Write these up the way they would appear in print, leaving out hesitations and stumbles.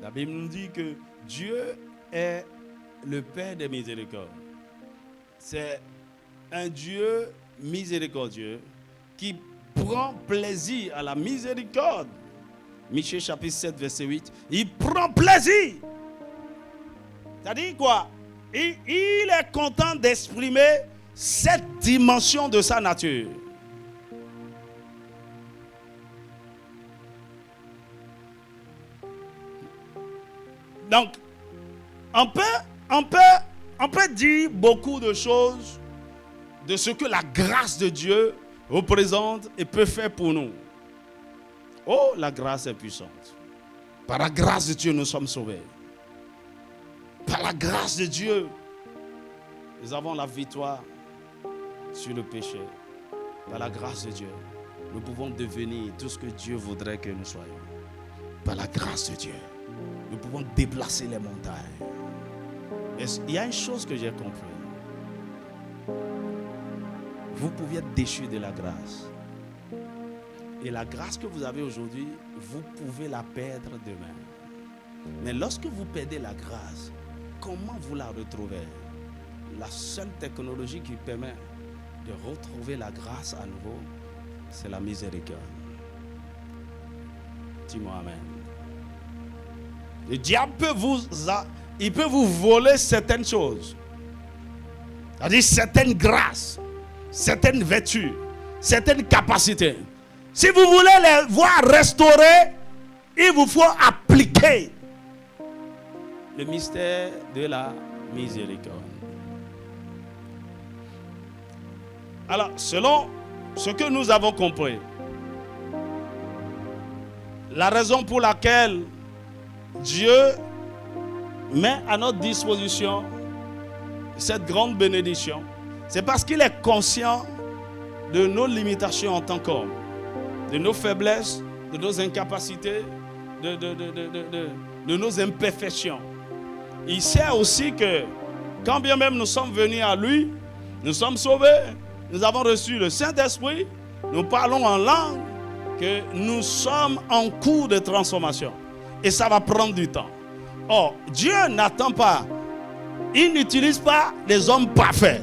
La Bible nous dit que Dieu est le Père des miséricordes. C'est un Dieu miséricordieux qui prend plaisir à la miséricorde. Michée chapitre 7 verset 8. Il prend plaisir. C'est-à-dire quoi? Il est content d'exprimer cette dimension de sa nature. Donc, on peut dire beaucoup de choses de ce que la grâce de Dieu représente et peut faire pour nous. Oh, la grâce est puissante. Par la grâce de Dieu, nous sommes sauvés. Par la grâce de Dieu, nous avons la victoire sur le péché. Par la grâce de Dieu, nous pouvons devenir tout ce que Dieu voudrait que nous soyons. Par la grâce de Dieu, nous pouvons déplacer les montagnes. Et il y a une chose que j'ai compris. Vous pouviez être déchu de la grâce. Et la grâce que vous avez aujourd'hui, vous pouvez la perdre demain. Mais lorsque vous perdez la grâce, comment vous la retrouvez? La seule technologie qui permet de retrouver la grâce à nouveau, c'est la miséricorde. Dis-moi amen. Le diable peut vous voler certaines choses. C'est-à-dire certaines grâces, certaines vertus, certaines capacités. Si vous voulez les voir restaurées, il vous faut appliquer le mystère de la miséricorde. Alors, selon ce que nous avons compris, la raison pour laquelle Dieu met à notre disposition cette grande bénédiction, c'est parce qu'il est conscient de nos limitations en tant qu'homme, de nos faiblesses, de nos incapacités, de nos imperfections. Il sait aussi que quand bien même nous sommes venus à lui, nous sommes sauvés, nous avons reçu le Saint-Esprit, nous parlons en langue, que nous sommes en cours de transformation. Et ça va prendre du temps. Or, Dieu n'attend pas, il n'utilise pas les hommes parfaits.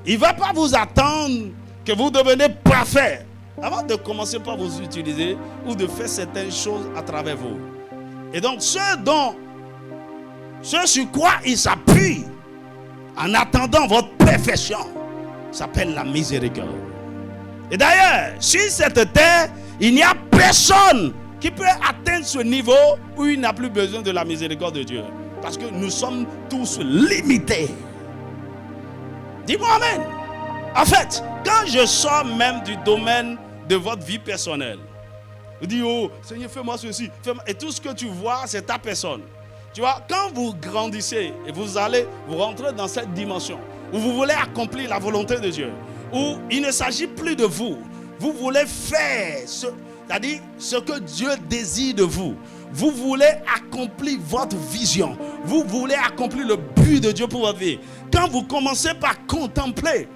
Il ne va pas vous attendre que vous devenez parfait avant de commencer par vous utiliser ou de faire certaines choses à travers vous. Et donc, ce sur quoi il s'appuie en attendant votre perfection s'appelle la miséricorde. Et d'ailleurs, sur cette terre, il n'y a personne qui peut atteindre ce niveau où il n'a plus besoin de la miséricorde de Dieu. Parce que nous sommes tous limités. Dis-moi amen. En fait, quand je sors même du domaine de votre vie personnelle, vous dites, oh Seigneur, fais-moi ceci, et tout ce que tu vois, c'est ta personne. Tu vois, quand vous grandissez et vous rentrez dans cette dimension où vous voulez accomplir la volonté de Dieu, où il ne s'agit plus de vous, vous voulez faire c'est-à-dire ce que Dieu désire de vous. Vous voulez accomplir votre vision. Vous voulez accomplir le but de Dieu pour votre vie. Quand vous commencez par contempler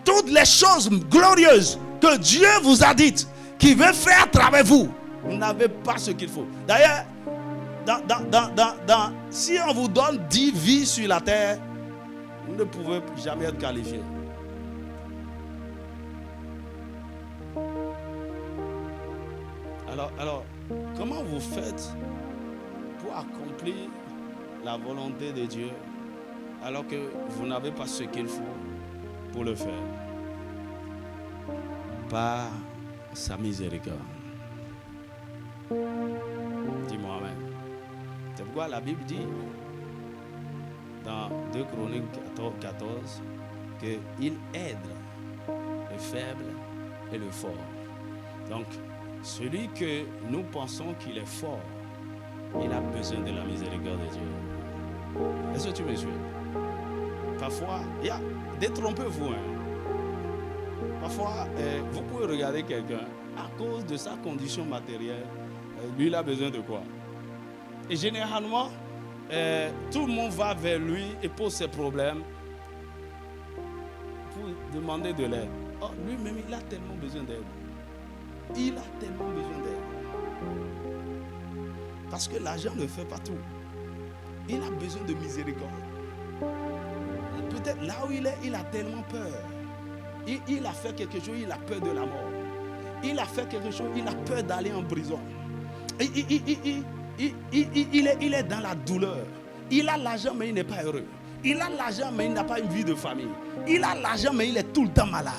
toutes les choses glorieuses que Dieu vous a dites, qu'il veut faire à travers vous, vous n'avez pas ce qu'il faut. D'ailleurs, si on vous donne 10 vies sur la terre, vous ne pouvez jamais être qualifié. Alors, comment vous faites pour accomplir la volonté de Dieu alors que vous n'avez pas ce qu'il faut pour le faire? Par sa miséricorde. Dis-moi amen. C'est pourquoi la Bible dit dans 2 Chroniques 14 qu'il aide le faible et le fort. Donc, celui que nous pensons qu'il est fort, il a besoin de la miséricorde de Dieu. Est-ce que tu me suis? Parfois, détrompez-vous. Parfois, vous pouvez regarder quelqu'un, à cause de sa condition matérielle, lui, il a besoin de quoi? Et généralement, tout le monde va vers lui et pose ses problèmes pour demander de l'aide. Oh, lui-même, il a tellement besoin d'aide. Il a tellement besoin d'aide. Parce que l'argent ne fait pas tout. Il a besoin de miséricorde. Peut-être là où il est, il a tellement peur. Il a fait quelque chose, il a peur de la mort. Il a fait quelque chose, il a peur d'aller en prison. Il est dans la douleur. Il a l'argent, mais il n'est pas heureux. Il a l'argent, mais il n'a pas une vie de famille. Il a l'argent, mais il est tout le temps malade.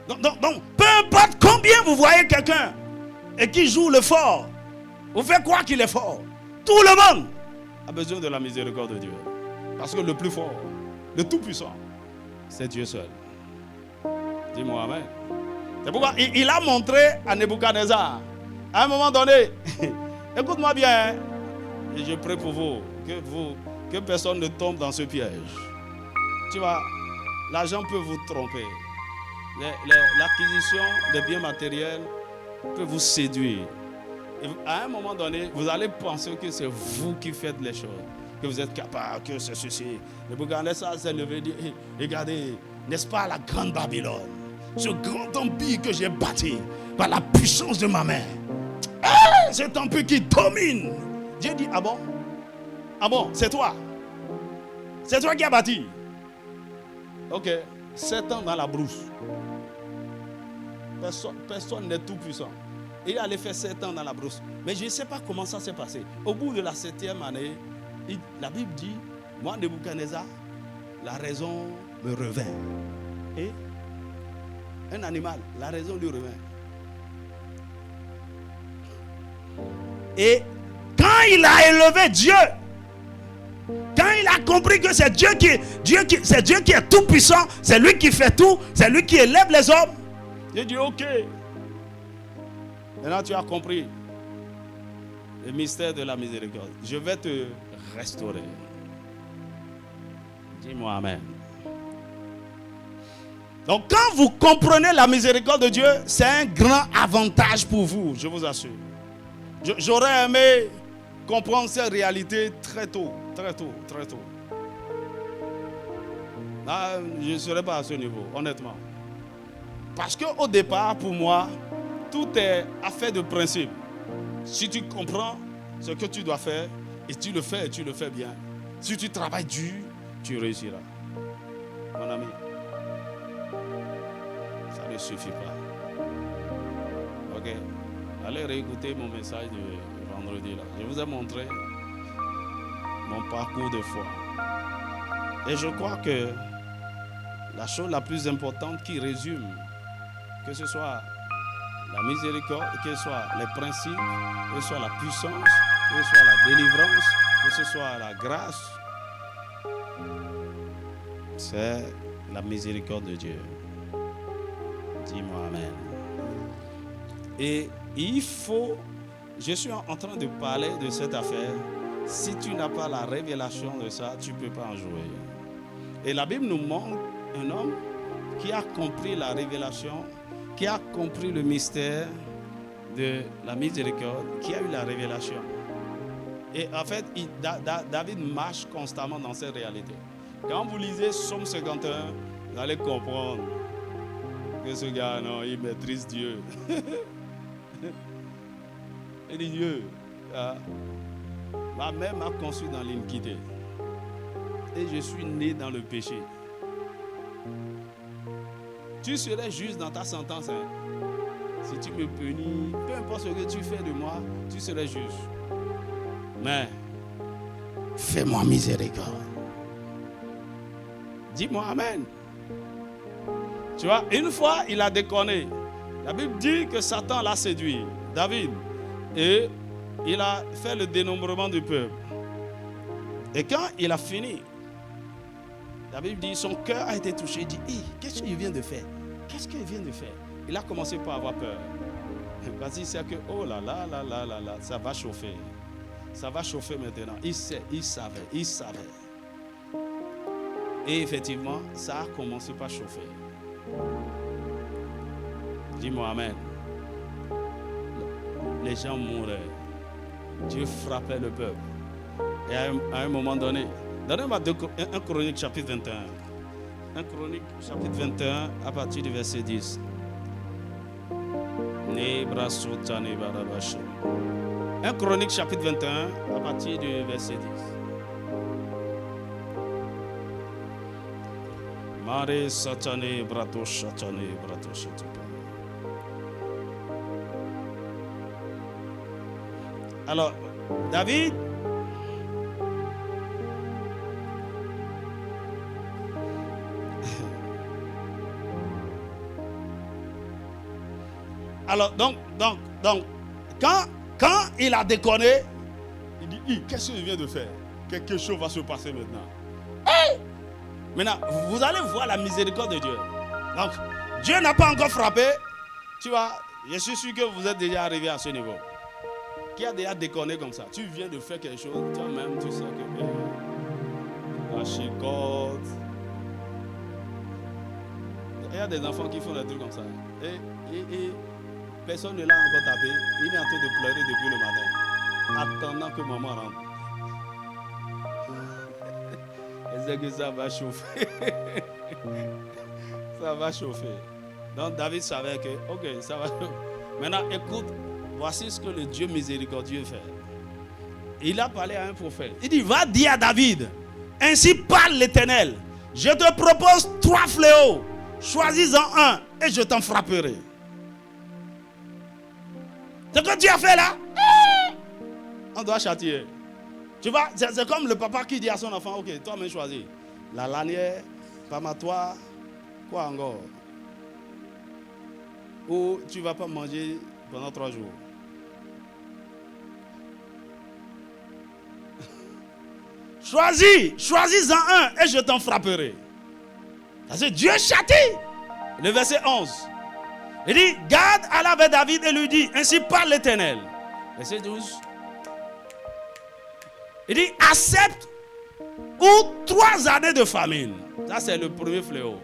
Donc, peu importe combien vous voyez quelqu'un et qui joue le fort, vous faites croire qu'il est fort. Tout le monde a besoin de la miséricorde de Dieu. Parce que le plus fort, le tout puissant, c'est Dieu seul. Dis-moi amen. C'est pourquoi il a montré à Nebuchadnezzar, à un moment donné, écoute-moi bien, et je prie pour vous, que personne ne tombe dans ce piège. Tu vois, l'argent peut vous tromper. L'acquisition des biens matériels peut vous séduire. Et à un moment donné, vous allez penser que c'est vous qui faites les choses, que vous êtes capable, que c'est ceci. Nebuchadnezzar s'est levé et dit, regardez, n'est-ce pas la grande Babylone, ce grand empire que j'ai bâti par la puissance de ma main. Cet empire qui domine. Dieu dit, ah bon? Ah bon, c'est toi? C'est toi qui as bâti? Ok, 7 ans dans la brousse. Personne n'est tout puissant. Il allait faire 7 ans dans la brousse. Mais je ne sais pas comment ça s'est passé. Au bout de la 7e année, la Bible dit, moi, Nebuchadnezzar, la raison me revint. Et un animal, la raison lui revint. Et quand il a élevé Dieu, quand il a compris que c'est Dieu qui est tout puissant, c'est lui qui fait tout, c'est lui qui élève les hommes, il dit ok. Maintenant tu as compris le mystère de la miséricorde. Je vais te restaurer. Dis-moi amen. Donc quand vous comprenez la miséricorde de Dieu, c'est un grand avantage pour vous, je vous assure. J'aurais aimé comprendre cette réalité très tôt. Là, je ne serais pas à ce niveau, honnêtement. Parce qu'au départ, pour moi, tout est affaire de principe. Si tu comprends ce que tu dois faire, et tu le fais bien. Si tu travailles dur, tu réussiras. Mon ami, ça ne suffit pas. Ok? Allez réécouter mon message de vendredi là. Je vous ai montré mon parcours de foi. Et je crois que la chose la plus importante qui résume, que ce soit la miséricorde, que ce soit les principes, que ce soit la puissance, que ce soit la délivrance, que ce soit la grâce, c'est la miséricorde de Dieu. Dis-moi amen. Et il faut, je suis en train de parler de cette affaire. Si tu n'as pas la révélation de ça, tu ne peux pas en jouer. Et la Bible nous montre un homme qui a compris la révélation, qui a compris le mystère de la miséricorde, qui a eu la révélation. Et en fait, David marche constamment dans cette réalité. Quand vous lisez Psaume 51, vous allez comprendre que ce gars, non, il maîtrise Dieu. Il dit Dieu, ma mère m'a conçu dans l'iniquité et je suis né dans le péché. Tu serais juste dans ta sentence. Hein? Si tu me punis, peu importe ce que tu fais de moi, tu serais juste. Mais fais-moi miséricorde. Dis-moi amen. Tu vois, une fois, il a déconné. La Bible dit que Satan l'a séduit, David. Et il a fait le dénombrement du peuple. Et quand il a fini, la Bible dit son cœur a été touché. Il dit, qu'est-ce qu'il vient de faire? Qu'est-ce qu'il vient de faire? Il a commencé par avoir peur. Parce qu'il sait que, oh là là, ça va chauffer. Ça va chauffer maintenant. Il savait. Et effectivement, ça a commencé par chauffer. Dis-moi amen. Les gens mouraient. Dieu frappait le peuple. Et à un moment donné, donnez-moi 1 Chronique chapitre 21. 1 Chronique chapitre 21 à partir du verset 10. 1 Chronique chapitre 21 à partir du verset 10. Mare satane brato satane brato satane. Alors, David alors donc quand il a déconné, il dit qu'est-ce qu'il vient de faire? Quelque chose va se passer maintenant. Hey! Maintenant, vous allez voir la miséricorde de Dieu. Donc, Dieu n'a pas encore frappé. Tu vois, je suis sûr que vous êtes déjà arrivé à ce niveau. Qui a déjà déconné comme ça? Tu viens de faire quelque chose, toi-même, tu sais que la chicote. Il y a des enfants qui font des trucs comme ça. Et personne ne l'a encore tapé. Il est en train de pleurer depuis le matin, attendant que maman rentre. Et c'est que ça va chauffer. Ça va chauffer. Donc David savait que, ok, ça va chauffer. Maintenant, écoute, voici ce que le Dieu miséricordieux fait. Il a parlé à un prophète. Il dit, va dire à David, ainsi parle l'Éternel. Je te propose 3 fléaux. Choisis-en un et je t'en frapperai. C'est ce que tu as fait là. On doit châtier. Tu vois, c'est comme le papa qui dit à son enfant, ok, toi-même choisis. La lanière, pamatoire, quoi encore? Ou tu ne vas pas manger pendant 3 jours. Choisis-en un et je t'en frapperai. Parce que Dieu châtie. Le verset 11. Il dit, Gad alla vers David et lui dit, ainsi parle l'Éternel. Verset 12. Il dit, accepte ou 3 années de famine. Ça c'est le premier fléau.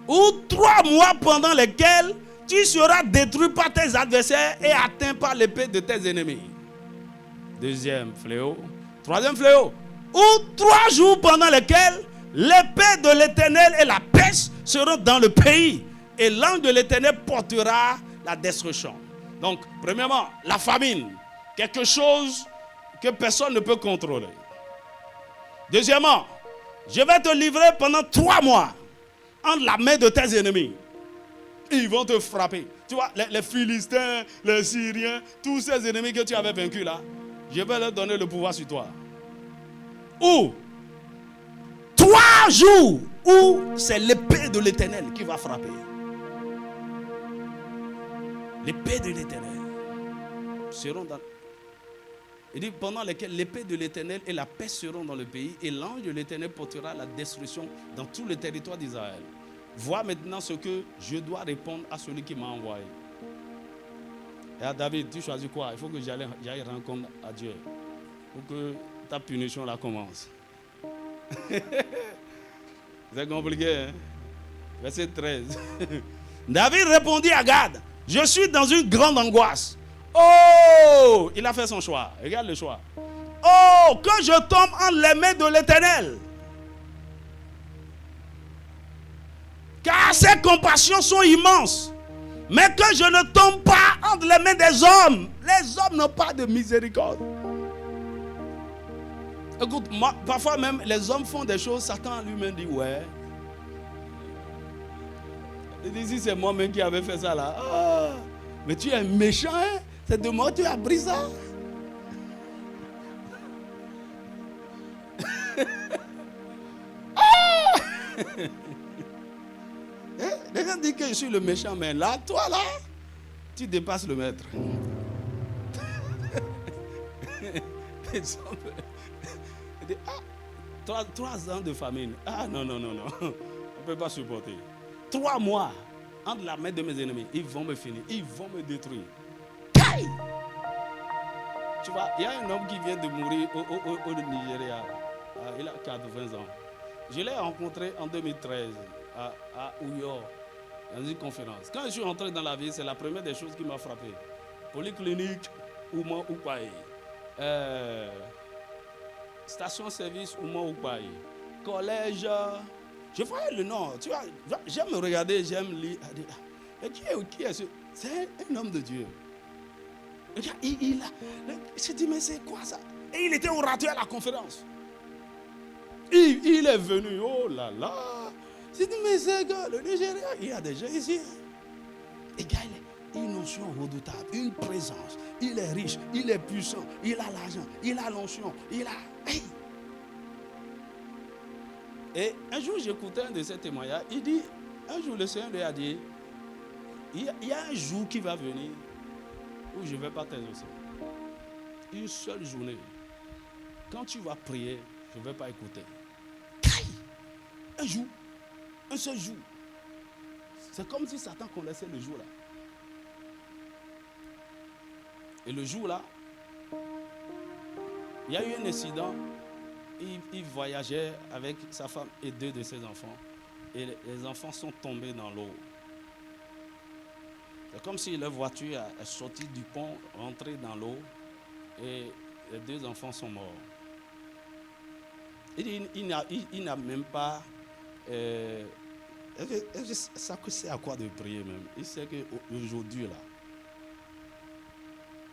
Ou 3 mois pendant lesquels tu seras détruit par tes adversaires et atteint par l'épée de tes ennemis. Deuxième fléau. Troisième fléau. Ou 3 jours pendant lesquels l'épée de l'Éternel et la peste seront dans le pays. Et l'ange de l'Éternel portera la destruction. Donc, premièrement, la famine. Quelque chose que personne ne peut contrôler. Deuxièmement, je vais te livrer pendant 3 mois entre la main de tes ennemis. Ils vont te frapper. Tu vois, les Philistins, les Syriens, tous ces ennemis que tu avais vaincus là, je vais leur donner le pouvoir sur toi. Ou 3 jours où c'est l'épée de l'Éternel qui va frapper. L'épée de l'Éternel seront dans... Il dit pendant lesquels l'épée de l'Éternel et la paix seront dans le pays et l'ange de l'Éternel portera la destruction dans tout le territoire d'Israël. Vois maintenant ce que je dois répondre à celui qui m'a envoyé. Et à David, tu choisis quoi? Il faut que j'aille rendre à Dieu pour que ta punition là commence. C'est compliqué, hein? Verset 13. David répondit à Gad, je suis dans une grande angoisse. Oh, il a fait son choix. Regarde le choix. Oh, que je tombe entre les mains de l'Éternel. Car ses compassions sont immenses. Mais que je ne tombe pas entre les mains des hommes. Les hommes n'ont pas de miséricorde. Écoute, moi, parfois même les hommes font des choses, Satan lui-même dit ouais. Il dit si c'est moi-même qui avais fait ça là. Ah, mais tu es méchant, hein? C'est de moi que tu as pris ça. Les gens disent que je suis le méchant, mais là, toi là, tu dépasses le maître. Il dit, 3 ans de famine. Ah non. On ne peut pas supporter. 3 mois entre la main de mes ennemis. Ils vont me finir. Ils vont me détruire. Caille! Tu vois, il y a un homme qui vient de mourir au Nigeria. Il a 80 ans. Je l'ai rencontré en 2013 à Uyo, dans une conférence. Quand je suis entré dans la vie, c'est la première des choses qui m'a frappé. Polyclinique, Ouma Oupaye. Station-service, Ouma Oupaye. Collège. Je voyais le nom. Tu vois, j'aime me regarder, j'aime lire. Et qui est ce? C'est un homme de Dieu. il s'est dit, mais c'est quoi ça? Et il était orateur à la conférence. Il est venu, oh là là. Il s'est dit, mais c'est que le Nigeria, il y a des gens ici. Et gars, il a une notion redoutable, une présence. Il est riche, il est puissant, il a l'argent, il a l'onction, il a... Hey. Et un jour, j'écoutais un de ces témoignages. Il dit, un jour, le Seigneur lui a dit, il y a un jour qui va venir où je ne vais pas t'exaucer. Une seule journée. Quand tu vas prier, je ne vais pas écouter. Un jour. Un seul jour. C'est comme si Satan connaissait le jour là. Et le jour là, il y a eu un incident. Il voyageait avec sa femme et 2 de ses enfants. Et les enfants sont tombés dans l'eau. C'est comme si leur voiture est sortie du pont, rentrée dans l'eau. Et les 2 enfants sont morts. Il n'a même pas... ça c'est à quoi de prier même. Il sait qu'aujourd'hui là,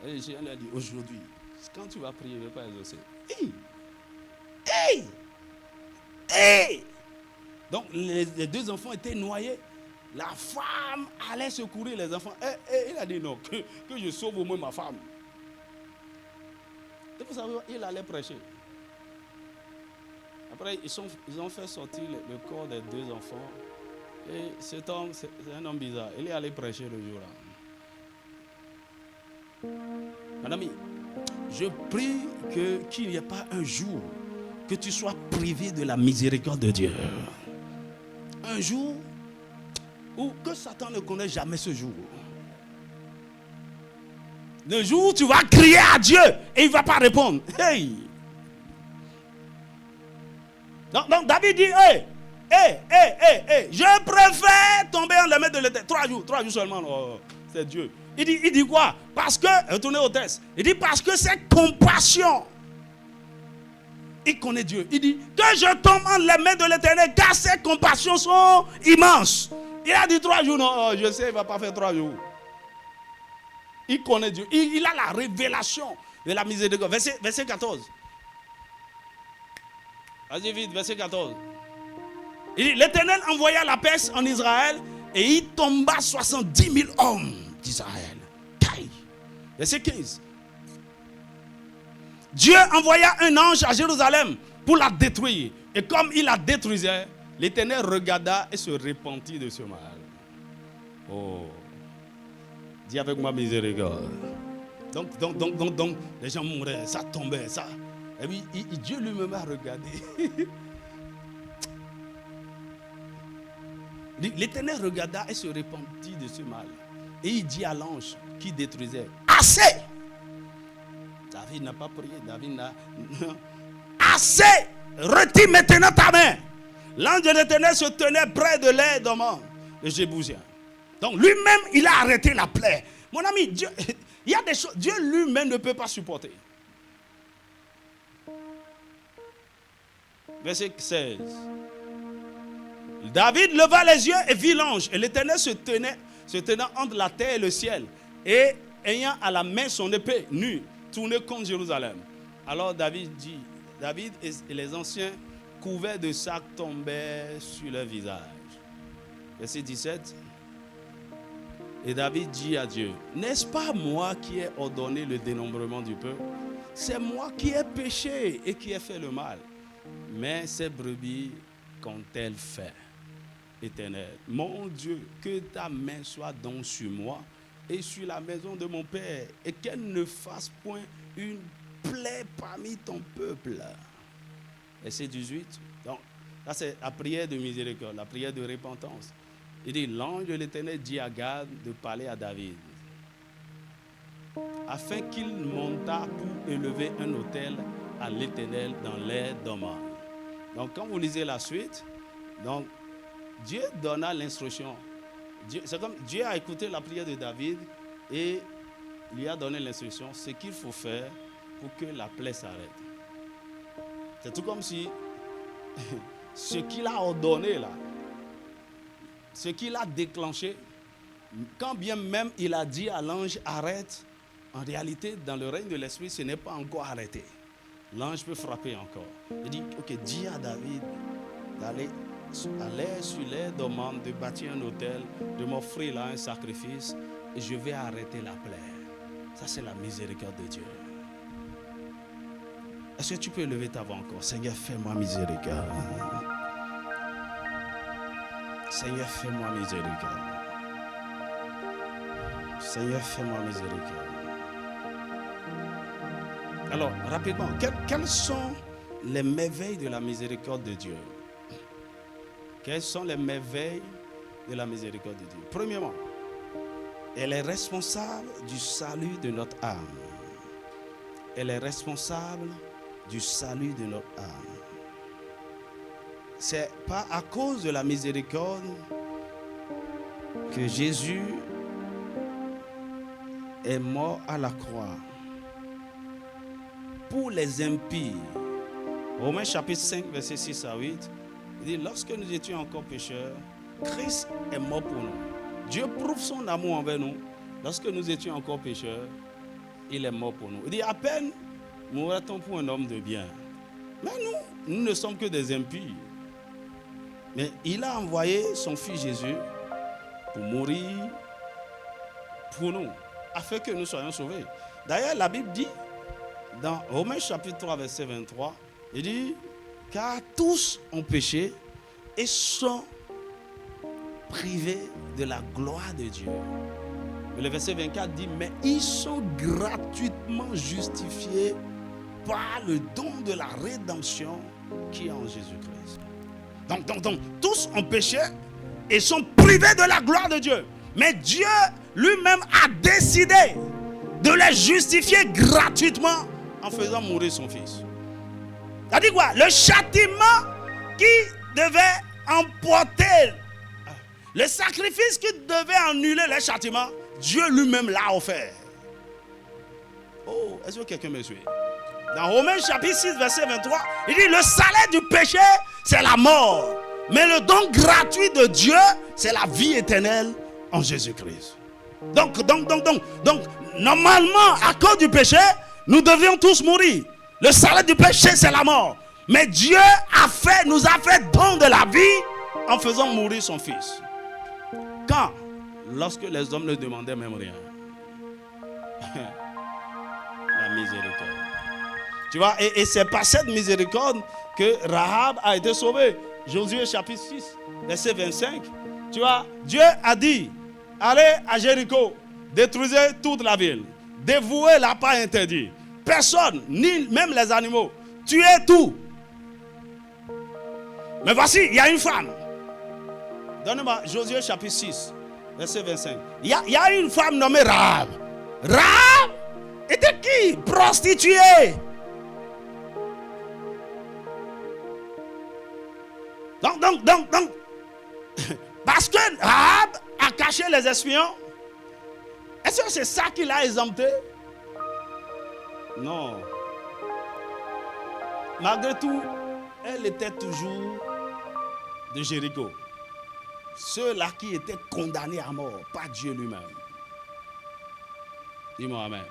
et je lui ai dit aujourd'hui, quand tu vas prier, je ne vais pas exaucer. Hey! Donc les 2 enfants étaient noyés. La femme allait secourir les enfants. Et il a dit non, que je sauve au moins ma femme. Et vous savez, il allait prêcher. Après, ils ont fait sortir le corps des 2 enfants. Et cet homme, c'est un homme bizarre. Il est allé prêcher le jour-là. Mon ami, je prie qu'il n'y ait pas un jour que tu sois privé de la miséricorde de Dieu. Un jour où que Satan ne connaît jamais ce jour. Le jour où tu vas crier à Dieu et il ne va pas répondre. Hey! Donc David dit, je préfère tomber en les mains de l'Éternel. 3 jours seulement, c'est Dieu. Il dit quoi? Parce que, retournez au texte, il dit parce que c'est compassion. Il connaît Dieu. Il dit que je tombe en les mains de l'Éternel car ses compassions sont immenses. Il a dit 3 jours, non, je sais, il ne va pas faire 3 jours. Il connaît Dieu. Il a la révélation de la miséricorde. Verset 14. Vas-y vite, verset 14. Il dit, l'Éternel envoya la peste en Israël et il tomba 70 000 hommes d'Israël. Verset 15. Dieu envoya un ange à Jérusalem pour la détruire. Et comme il la détruisait, l'Éternel regarda et se repentit de ce mal. Oh. Dis avec moi miséricorde. Donc, les gens mouraient, ça tombait, ça. Et puis, Dieu lui-même a regardé. L'Éternel regarda et se repentit de ce mal. Et il dit à l'ange qui détruisait, assez! David n'a pas prié, David n'a... Assez! Retire maintenant ta main. L'ange de l'Éternel se tenait près de l'air dormant de Jébousien. Donc lui-même, il a arrêté la plaie. Mon ami, Dieu, il y a des choses, Dieu lui-même ne peut pas supporter. Verset 16. David leva les yeux et vit l'ange. Et l'Éternel se tenant entre la terre et le ciel. Et ayant à la main son épée nue, tourné contre Jérusalem. Alors David et les anciens couverts de sacs tombaient sur leur visage. Verset 17. Et David dit à Dieu, n'est-ce pas moi qui ai ordonné le dénombrement du peuple? C'est moi qui ai péché et qui ai fait le mal. Mais ces brebis qu'ont-elles fait? Éternel, mon Dieu, que ta main soit donc sur moi et sur la maison de mon père, et qu'elle ne fasse point une plaie parmi ton peuple. Verset 18. Donc, là c'est la prière de miséricorde, la prière de repentance. Il dit, l'ange de l'Éternel dit à Gad de parler à David, afin qu'il montât pour élever un autel à l'Éternel dans l'air dormant. Donc, quand vous lisez la suite, donc, Dieu donna l'instruction. C'est comme Dieu a écouté la prière de David et lui a donné l'instruction, ce qu'il faut faire pour que la plaie s'arrête. C'est tout comme si ce qu'il a ordonné là, ce qu'il a déclenché, quand bien même il a dit à l'ange arrête, en réalité, dans le règne de l'esprit, ce n'est pas encore arrêté. L'ange peut frapper encore. Il dit, ok, dis à David d'aller sur les demandes, de bâtir un autel, de m'offrir là un sacrifice, et je vais arrêter la plaie. Ça, c'est la miséricorde de Dieu. Est-ce que tu peux lever ta voix encore? Seigneur, fais-moi miséricorde. Seigneur, fais-moi miséricorde. Seigneur, fais-moi miséricorde. Alors, rapidement, quelles sont les merveilles de la miséricorde de Dieu? Quelles sont les merveilles de la miséricorde de Dieu? Premièrement, elle est responsable du salut de notre âme. Elle est responsable du salut de notre âme. C'est pas à cause de la miséricorde que Jésus est mort à la croix pour les impies. Romains chapitre 5, verset 6 à 8, il dit, lorsque nous étions encore pécheurs, Christ est mort pour nous. Dieu prouve son amour envers nous. Lorsque nous étions encore pécheurs, il est mort pour nous. Il dit, à peine mourra-t-on pour un homme de bien. Mais nous ne sommes que des impies. Mais il a envoyé son fils Jésus pour mourir pour nous, afin que nous soyons sauvés. D'ailleurs, la Bible dit, dans Romains chapitre 3, verset 23, il dit, car tous ont péché et sont privés de la gloire de Dieu. Mais le verset 24 dit, mais ils sont gratuitement justifiés par le don de la rédemption qui est en Jésus-Christ. Donc, tous ont péché et sont privés de la gloire de Dieu. Mais Dieu lui-même a décidé de les justifier gratuitement en faisant mourir son fils. Ça dit quoi? Le châtiment qui devait emporter, le sacrifice qui devait annuler le châtiment, Dieu lui-même l'a offert. Oh, est-ce que quelqu'un me suit? Dans Romains chapitre 6, verset 23, il dit, le salaire du péché, c'est la mort. Mais le don gratuit de Dieu, c'est la vie éternelle en Jésus-Christ. Donc, normalement, à cause du péché, nous devions tous mourir. Le salaire du péché, c'est la mort. Mais Dieu nous a fait don de la vie en faisant mourir son fils. Quand? Lorsque les hommes ne demandaient même rien. La miséricorde. Tu vois, et c'est par cette miséricorde que Rahab a été sauvée. Josué chapitre 6, verset 25. Tu vois, Dieu a dit, allez à Jéricho, détruisez toute la ville, dévouez-la pas interdit. Personne, ni même les animaux, tuez tout. Mais voici, il y a une femme. Donnez-moi Josué chapitre 6, verset 25. Il y a une femme nommée Rahab. Rahab était qui? Prostituée. Donc, parce que Rahab a caché les espions, est-ce que c'est ça qui l'a exempté? Non. Malgré tout, elle était toujours de Jéricho. Ceux-là qui étaient condamnés à mort par Dieu lui-même. Dis-moi amen.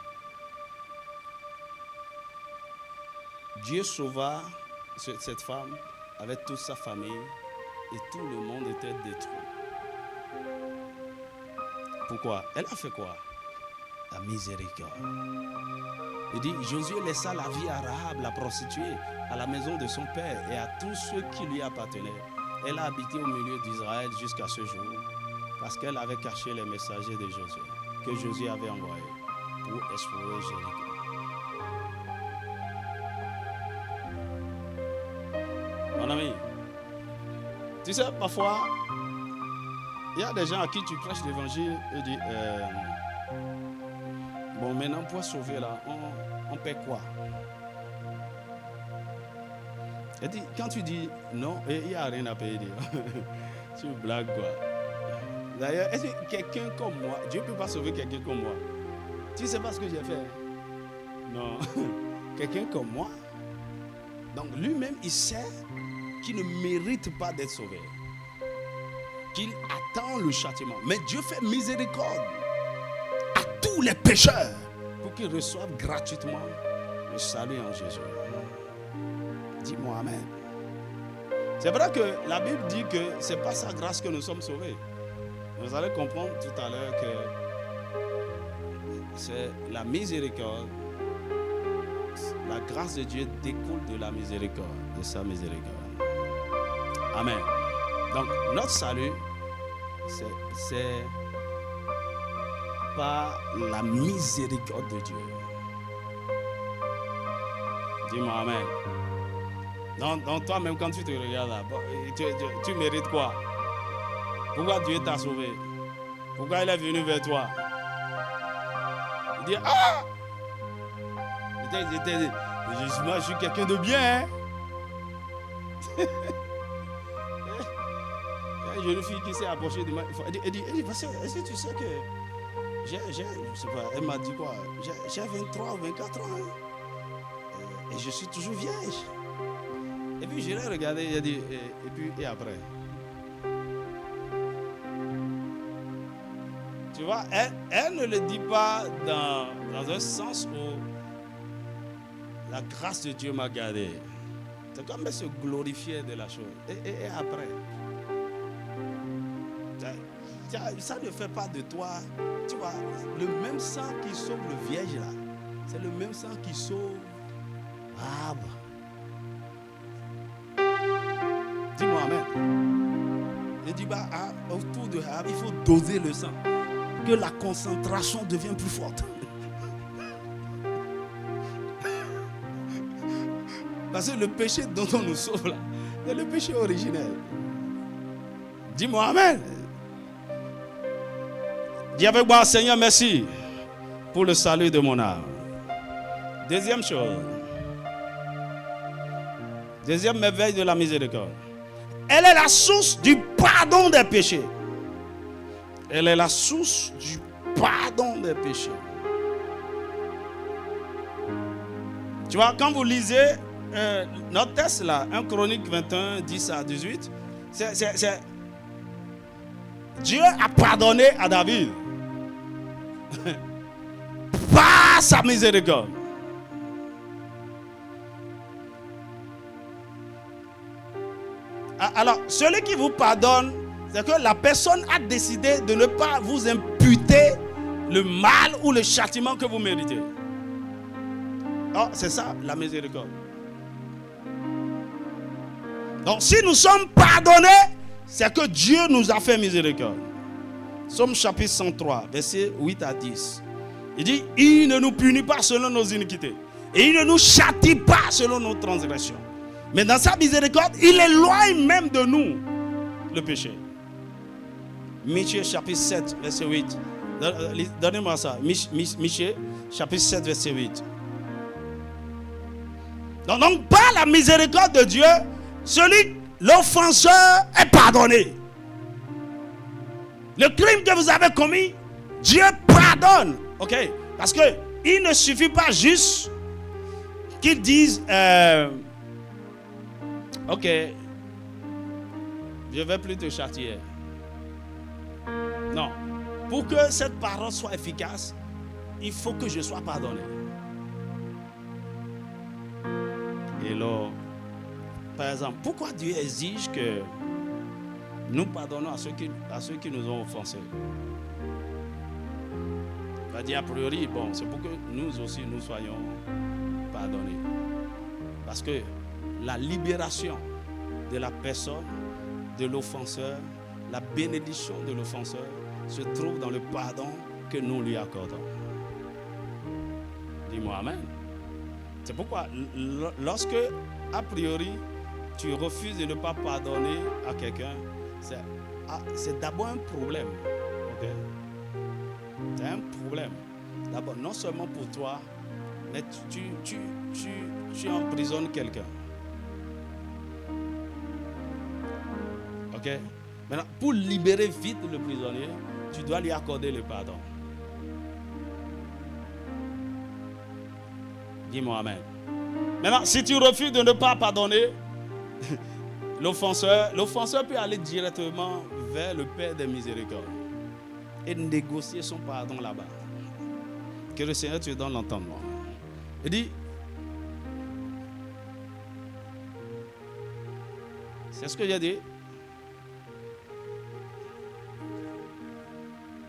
Dieu sauva cette femme avec toute sa famille et tout le monde était détruit. Pourquoi? Elle a fait quoi? La miséricorde. Il dit, Josué laissa la vie à Rahab, la prostituée, à la maison de son père et à tous ceux qui lui appartenaient. Elle a habité au milieu d'Israël jusqu'à ce jour, parce qu'elle avait caché les messagers de Josué, que Josué avait envoyés pour explorer Jéricho. Mon ami, tu sais, parfois, il y a des gens à qui tu prêches l'évangile et dis, bon, maintenant pour sauver là, on paie quoi? Et dit, quand tu dis non, il n'y a rien à payer, tu blagues quoi? D'ailleurs, est-ce que quelqu'un comme moi, Dieu ne peut pas sauver quelqu'un comme moi? Tu ne sais pas ce que j'ai fait? Non. Quelqu'un comme moi, donc lui-même, il sait qu'il ne mérite pas d'être sauvé, qu'il attend le châtiment. Mais Dieu fait miséricorde à tous les pécheurs. pour qu'ils reçoivent gratuitement le salut en Jésus. Dis-moi amen. C'est vrai que la Bible dit que ce n'est pas sa grâce que nous sommes sauvés. Vous allez comprendre tout à l'heure que c'est la miséricorde. La grâce de Dieu découle de la miséricorde, de sa miséricorde. Amen. Donc, notre salut, c'est par la miséricorde de Dieu. Dis-moi amen. Donc toi-même, quand tu te regardes là, tu mérites quoi? Pourquoi Dieu t'a sauvé? Pourquoi il est venu vers toi? Il dit, ah! Moi, je suis quelqu'un de bien. Hein? Une jeune fille qui s'est approchée de moi. Elle dit, est-ce que tu sais que je sais pas, elle m'a dit quoi? J'ai 23 ou 24 ans. Hein? Et je suis toujours vierge. Et puis je l'ai regardé, elle a dit, et après? Tu vois, elle ne le dit pas dans un sens où la grâce de Dieu m'a gardé. C'est comme elle se glorifiait de la chose. Et après? Ça ne fait pas de toi, tu vois, le même sang qui sauve le vierge là, c'est le même sang qui sauve Rahab. Dis-moi amen. Il dit, autour de Rahab, il faut doser le sang, que la concentration devienne plus forte. Parce que le péché dont on nous sauve là, c'est le péché originel. Dis-moi amen. Dis avec moi, Seigneur, merci pour le salut de mon âme. Deuxième chose. Deuxième merveille de la miséricorde. Elle est la source du pardon des péchés. Elle est la source du pardon des péchés. Tu vois, quand vous lisez notre texte là, 1 Chronique 21, 10 à 18, c'est Dieu a pardonné à David par sa miséricorde. Alors, celui qui vous pardonne, c'est que la personne a décidé de ne pas vous imputer le mal ou le châtiment que vous méritez. Oh, c'est ça la miséricorde. Donc, si nous sommes pardonnés, c'est que Dieu nous a fait miséricorde. Somme chapitre 103, versets 8 à 10. Il dit, il ne nous punit pas selon nos iniquités. Et il ne nous châtie pas selon nos transgressions. Mais dans sa miséricorde, il éloigne même de nous le péché. Michée chapitre 7, verset 8. Donnez-moi ça. Michée chapitre 7, verset 8. Donc, par la miséricorde de Dieu, l'offenseur est pardonné. Le crime que vous avez commis, Dieu pardonne. Ok? Parce qu'il ne suffit pas juste qu'il dise ok, je ne vais plus te châtier. Non. Pour que cette parole soit efficace, il faut que je sois pardonné. Et là, par exemple, pourquoi Dieu exige que nous pardonnons à ceux qui nous ont offensés? On va dire a priori, bon, c'est pour que nous aussi nous soyons pardonnés. Parce que la libération de la personne, de l'offenseur, la bénédiction de l'offenseur se trouve dans le pardon que nous lui accordons. Dis-moi amen. C'est pourquoi lorsque, a priori, tu refuses de ne pas pardonner à quelqu'un, c'est d'abord un problème. Okay? C'est un problème. D'abord, non seulement pour toi, mais tu emprisonnes quelqu'un. Ok? Maintenant, pour libérer vite le prisonnier, tu dois lui accorder le pardon. Dis-moi amen. Maintenant, si tu refuses de ne pas pardonner, l'offenseur peut aller directement vers le Père des miséricordes et négocier son pardon là-bas. Que le Seigneur te donne l'entendement. Il dit, c'est ce que j'ai dit.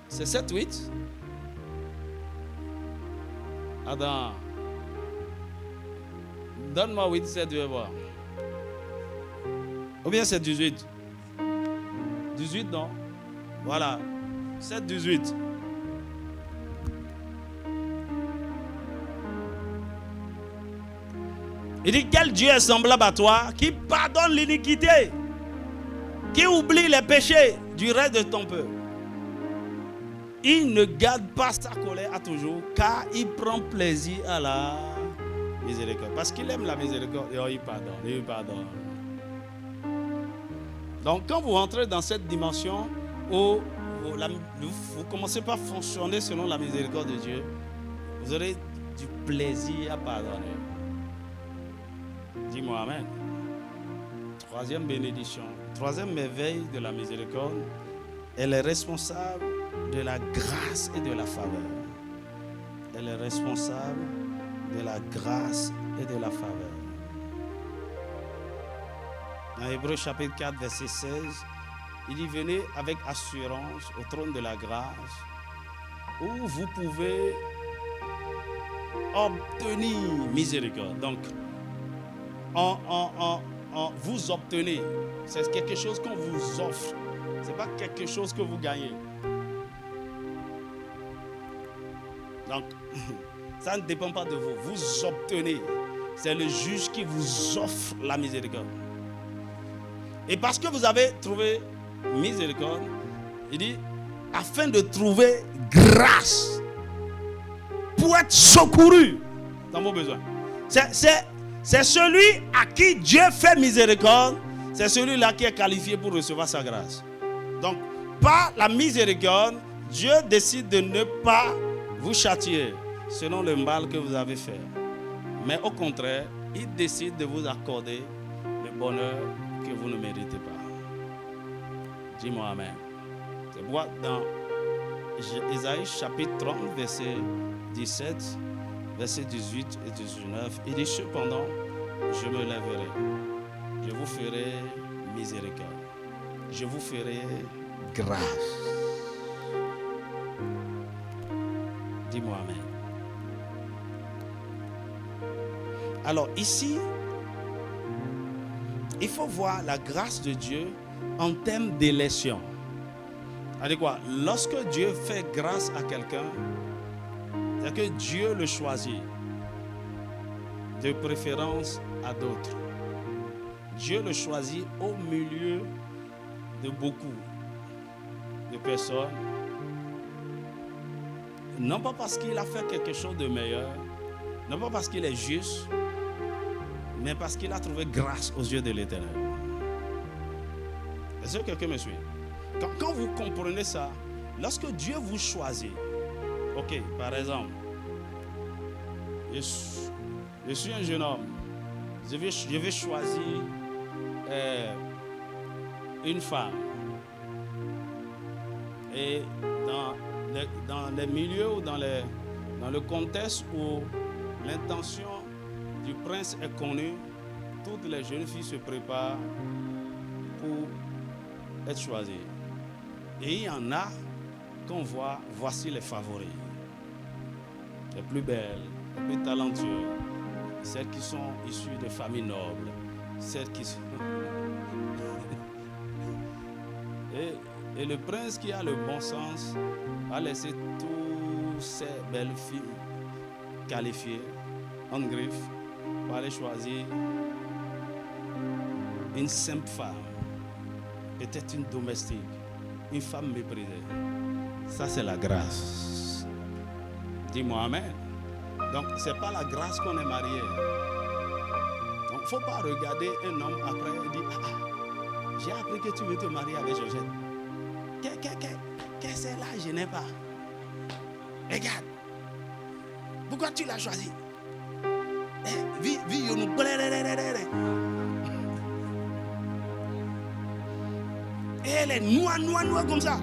C'est 7, 8. Adam. Donne-moi 8, 7, je vais voir. Ou bien c'est 18. 18, non? Voilà. 7, 18. Il dit, quel Dieu est semblable à toi, qui pardonne l'iniquité, qui oublie les péchés du reste de ton peuple. Il ne garde pas sa colère à toujours, car il prend plaisir à la miséricorde. Parce qu'il aime la miséricorde, il pardonne. Donc quand vous rentrez dans cette dimension où vous commencez par fonctionner selon la miséricorde de Dieu, vous aurez du plaisir à pardonner. Dis-moi amen. Troisième bénédiction, troisième merveille de la miséricorde, elle est responsable de la grâce et de la faveur. Elle est responsable de la grâce et de la faveur. Dans Hébreux chapitre 4, verset 16, il dit, venez avec assurance au trône de la grâce, où vous pouvez obtenir miséricorde. Donc, vous obtenez, c'est quelque chose qu'on vous offre, ce n'est pas quelque chose que vous gagnez. Donc, ça ne dépend pas de vous, vous obtenez, c'est le juge qui vous offre la miséricorde. Et parce que vous avez trouvé miséricorde, il dit, afin de trouver grâce pour être secouru dans vos besoins. C'est celui à qui Dieu fait miséricorde, c'est celui-là qui est qualifié pour recevoir sa grâce. Donc, par la miséricorde, Dieu décide de ne pas vous châtier selon le mal que vous avez fait. Mais au contraire, il décide de vous accorder le bonheur que vous ne méritez pas. Dis-moi amen. C'est pourquoi dans Ésaïe chapitre 30, verset 17, verset 18 et 19, il dit, cependant, je me lèverai, je vous ferai miséricorde, je vous ferai grâce. Dis-moi amen. Alors ici, il faut voir la grâce de Dieu en termes d'élection. C'est-à-dire quoi? Lorsque Dieu fait grâce à quelqu'un, c'est que Dieu le choisit de préférence à d'autres. Dieu le choisit au milieu de beaucoup de personnes. Non pas parce qu'il a fait quelque chose de meilleur, non pas parce qu'il est juste, mais parce qu'il a trouvé grâce aux yeux de l'Éternel. Est-ce que quelqu'un me suit? Quand vous comprenez ça, lorsque Dieu vous choisit, ok, par exemple, je suis un jeune homme, je vais choisir une femme. Et dans les milieux ou dans le contexte où l'intention du prince est connue, toutes les jeunes filles se préparent pour être choisies. Et il y en a qu'on voit, voici les favoris. Les plus belles, les plus talentueuses, celles qui sont issues de familles nobles, celles qui sont... Et le prince qui a le bon sens a laissé toutes ces belles filles qualifiées en griffe pour aller choisir une simple femme, peut-être une domestique, une femme méprisée. Ça, c'est la grâce. Dis-moi amen. Donc, ce n'est pas la grâce qu'on est marié. Donc, il ne faut pas regarder un homme après et dire, j'ai appris que tu veux te marier avec Georgette. Qu'est-ce que c'est là? Je n'ai pas. Regarde. Pourquoi tu l'as choisi? Et elle est noire comme ça.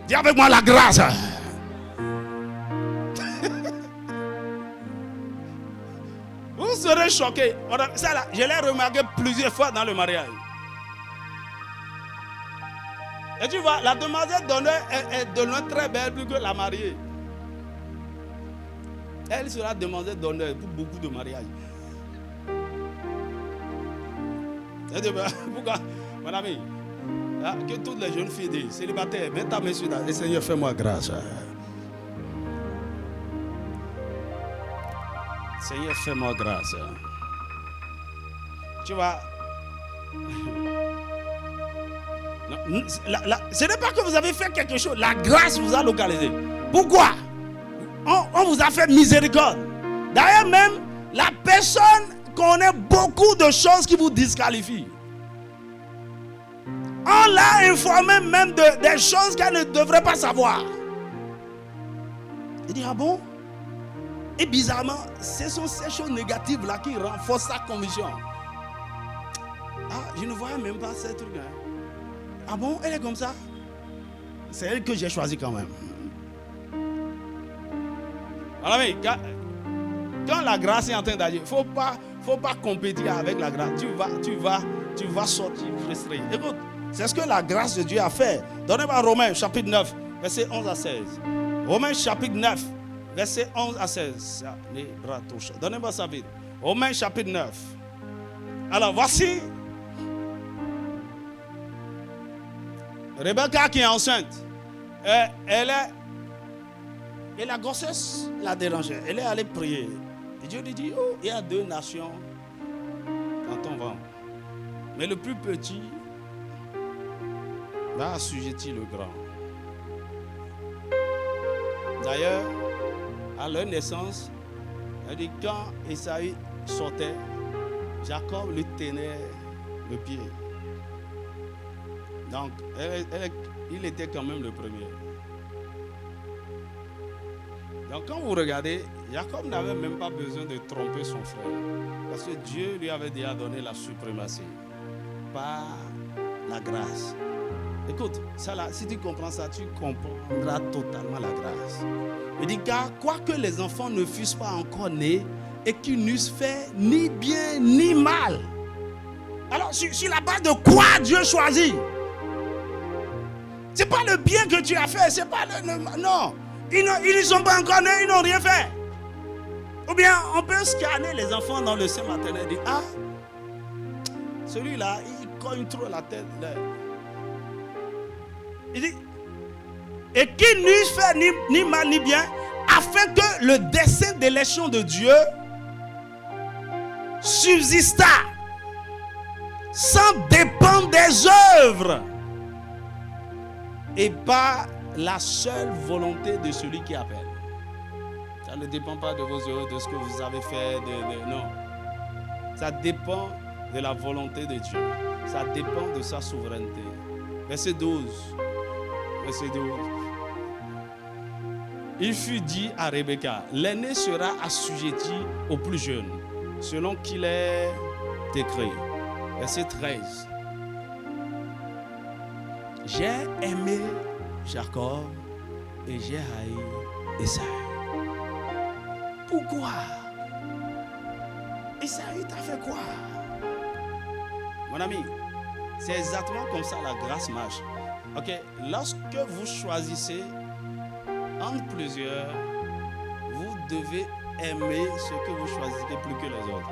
Dis avec moi la grâce. Vous serez choqués. Ça là, je l'ai remarqué plusieurs fois dans le mariage. Et tu vois, la demoiselle d'honneur est de loin très belle plus que la mariée. Elle sera demoiselle d'honneur pour beaucoup de mariages. Pourquoi, mon ami, que toutes les jeunes filles disent, célibataires, mets ta main sur la... Seigneur, fais-moi grâce. Seigneur, fais-moi grâce. Tu vois, ce n'est pas que vous avez fait quelque chose, la grâce vous a localisé. Pourquoi? On vous a fait miséricorde. D'ailleurs même, la personne connaît beaucoup de choses qui vous disqualifient. On l'a informé même des choses qu'elle ne devrait pas savoir. Il dit, ah bon? Et bizarrement, ce sont ces choses négatives-là qui renforcent sa conviction. Ah, je ne voyais même pas ces trucs. Ah bon, elle est comme ça? C'est elle que j'ai choisi quand même. Alors, mais, quand la grâce est en train d'agir, il ne faut pas compétir avec la grâce. Tu vas sortir frustré. Écoute, c'est ce que la grâce de Dieu a fait. Donnez-moi Romains chapitre 9, verset 11 à 16. Romains chapitre 9, verset 11 à 16. Donnez-moi ça vite. Romains chapitre 9. Alors, voici Rebecca qui est enceinte. Et la grossesse la dérangeait. Elle est allée prier. Et Dieu lui dit, oh, il y a 2 nations dans ton ventre. Mais le plus petit va assujettir le grand. D'ailleurs, à leur naissance, elle dit, quand Esaü sortait, Jacob lui tenait le pied. Donc, il était quand même le premier. Donc, quand vous regardez, Jacob n'avait même pas besoin de tromper son frère. Parce que Dieu lui avait déjà donné la suprématie par la grâce. Écoute, ça là, si tu comprends ça, tu comprendras totalement la grâce. Il dit, car quoique les enfants ne fussent pas encore nés et qu'ils n'eussent fait ni bien ni mal. Alors, sur la base de quoi Dieu choisit? C'est pas le bien que tu as fait, c'est pas le non. Ils ne sont pas encore nés, ils n'ont rien fait. Ou bien, on peut scanner les enfants dans le sein maternel et dire, ah, celui-là, il cogne trop la tête. Là. Il dit, et qu'il n'eût fait ni mal ni bien, afin que le dessein d'élection de Dieu subsista, sans dépendre des œuvres, et pas la seule volonté de celui qui appelle. Ça ne dépend pas de vos œuvres, de ce que vous avez fait, non. Ça dépend de la volonté de Dieu. Ça dépend de sa souveraineté. Verset 12. Verset 12. Il fut dit à Rebecca, l'aîné sera assujetti au plus jeune, selon qu'il est écrit. Verset 13. J'ai aimé Jacob et j'ai haï Esaü. Pourquoi? Esaü t'a fait quoi? Mon ami, c'est exactement comme ça la grâce marche. Ok, lorsque vous choisissez entre plusieurs, vous devez aimer ce que vous choisissez plus que les autres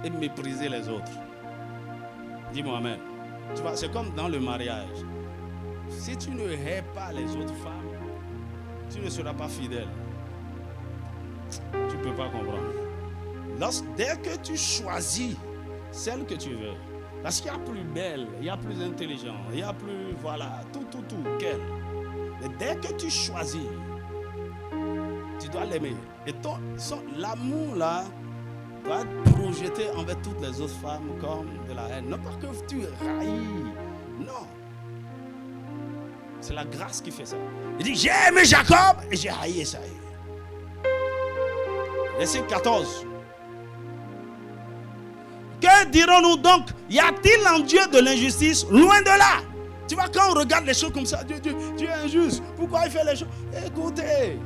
et mépriser les autres. Dis-moi amen. Tu vois, c'est comme dans le mariage. Si tu ne hais pas les autres femmes, tu ne seras pas fidèle. Tu ne peux pas comprendre. Dès que tu choisis celle que tu veux, parce qu'il y a plus belle, il y a plus intelligent, il y a plus, voilà, tout, qu'elle. Mais dès que tu choisis, tu dois l'aimer. Et l'amour là doit être projeté envers toutes les autres femmes comme de la haine. Non pas que tu haïs, non. C'est la grâce qui fait ça. Il dit, j'ai aimé Jacob et j'ai haï Esaü. Verset 14. Que dirons-nous donc? Y a-t-il en Dieu de l'injustice? Loin de là. Tu vois, quand on regarde les choses comme ça, Dieu est injuste. Pourquoi il fait les choses? Écoutez.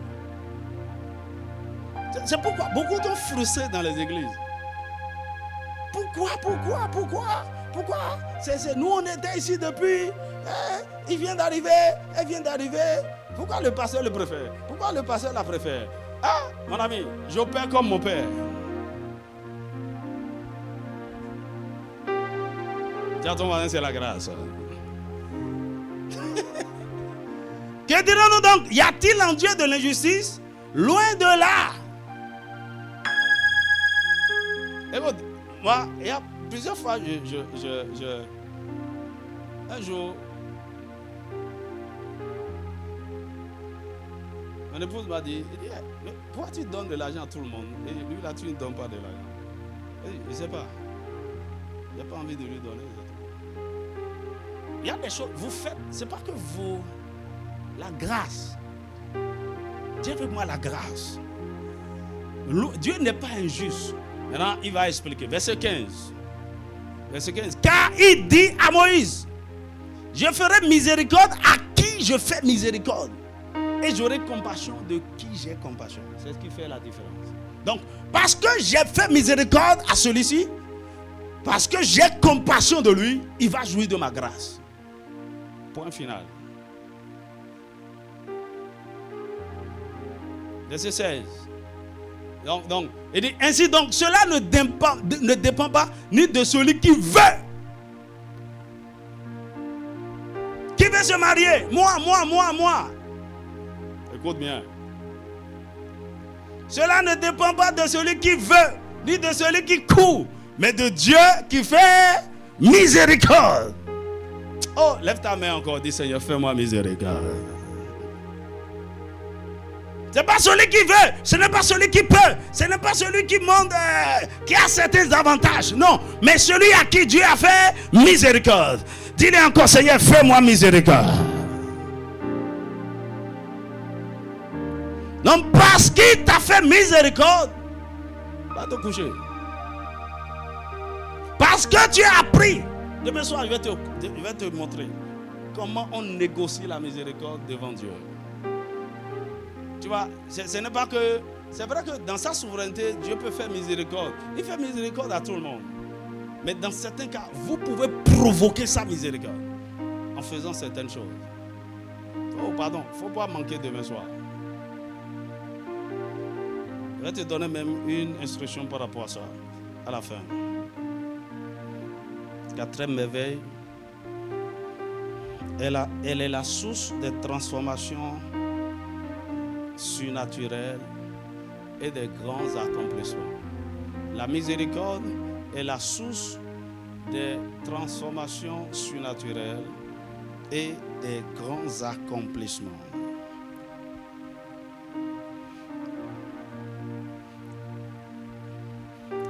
C'est pourquoi beaucoup sont frustrés dans les églises. Pourquoi? Nous, on était ici depuis. Il vient d'arriver. Elle vient d'arriver. Pourquoi le pasteur le préfère? Pourquoi le pasteur la préfère? Ah, mon ami, j'opère comme mon père. Dis à ton voisin, c'est la grâce. Que dirons-nous donc? Y a-t-il en Dieu de l'injustice? Loin de là. Écoute, moi, il y a plusieurs fois, un jour, mon épouse m'a dit, mais pourquoi tu donnes de l'argent à tout le monde? Et lui, là, tu ne donnes pas de l'argent. Je ne sais pas. Il n'y a pas envie de lui donner. Il y a des choses, vous faites, c'est pas que vous, la grâce. Dieu veut moi la grâce. Dieu n'est pas injuste. Maintenant, il va expliquer. Verset 15. Verset 15. Car il dit à Moïse, je ferai miséricorde à qui je fais miséricorde. Et j'aurai compassion de qui j'ai compassion. C'est ce qui fait la différence. Donc, parce que j'ai fait miséricorde à celui-ci, parce que j'ai compassion de lui, il va jouir de ma grâce. Point final. Verset 16. Donc, il dit, ainsi donc, cela ne dépend pas ni de celui qui veut. Qui veut se marier? Moi. Écoute bien. Cela ne dépend pas de celui qui veut, ni de celui qui court, mais de Dieu qui fait miséricorde. Oh, lève ta main encore, dis Seigneur, fais-moi miséricorde. Ce n'est pas celui qui veut, ce n'est pas celui qui peut, ce n'est pas celui qui monte, qui a certains avantages. Non, mais celui à qui Dieu a fait miséricorde. Dis-le encore, Seigneur, fais-moi miséricorde. Non, parce qu'il t'a fait miséricorde, va te coucher. Parce que tu as appris. Demain soir, je vais te montrer comment on négocie la miséricorde devant Dieu. Tu vois, ce n'est pas que... C'est vrai que dans sa souveraineté, Dieu peut faire miséricorde. Il fait miséricorde à tout le monde. Mais dans certains cas, vous pouvez provoquer sa miséricorde en faisant certaines choses. Oh, pardon, il ne faut pas manquer demain soir. Je vais te donner même une instruction par rapport à ça, à la fin. Quatrième merveille, elle est la source des transformations surnaturelles et des grands accomplissements. La miséricorde est la source des transformations surnaturelles et des grands accomplissements.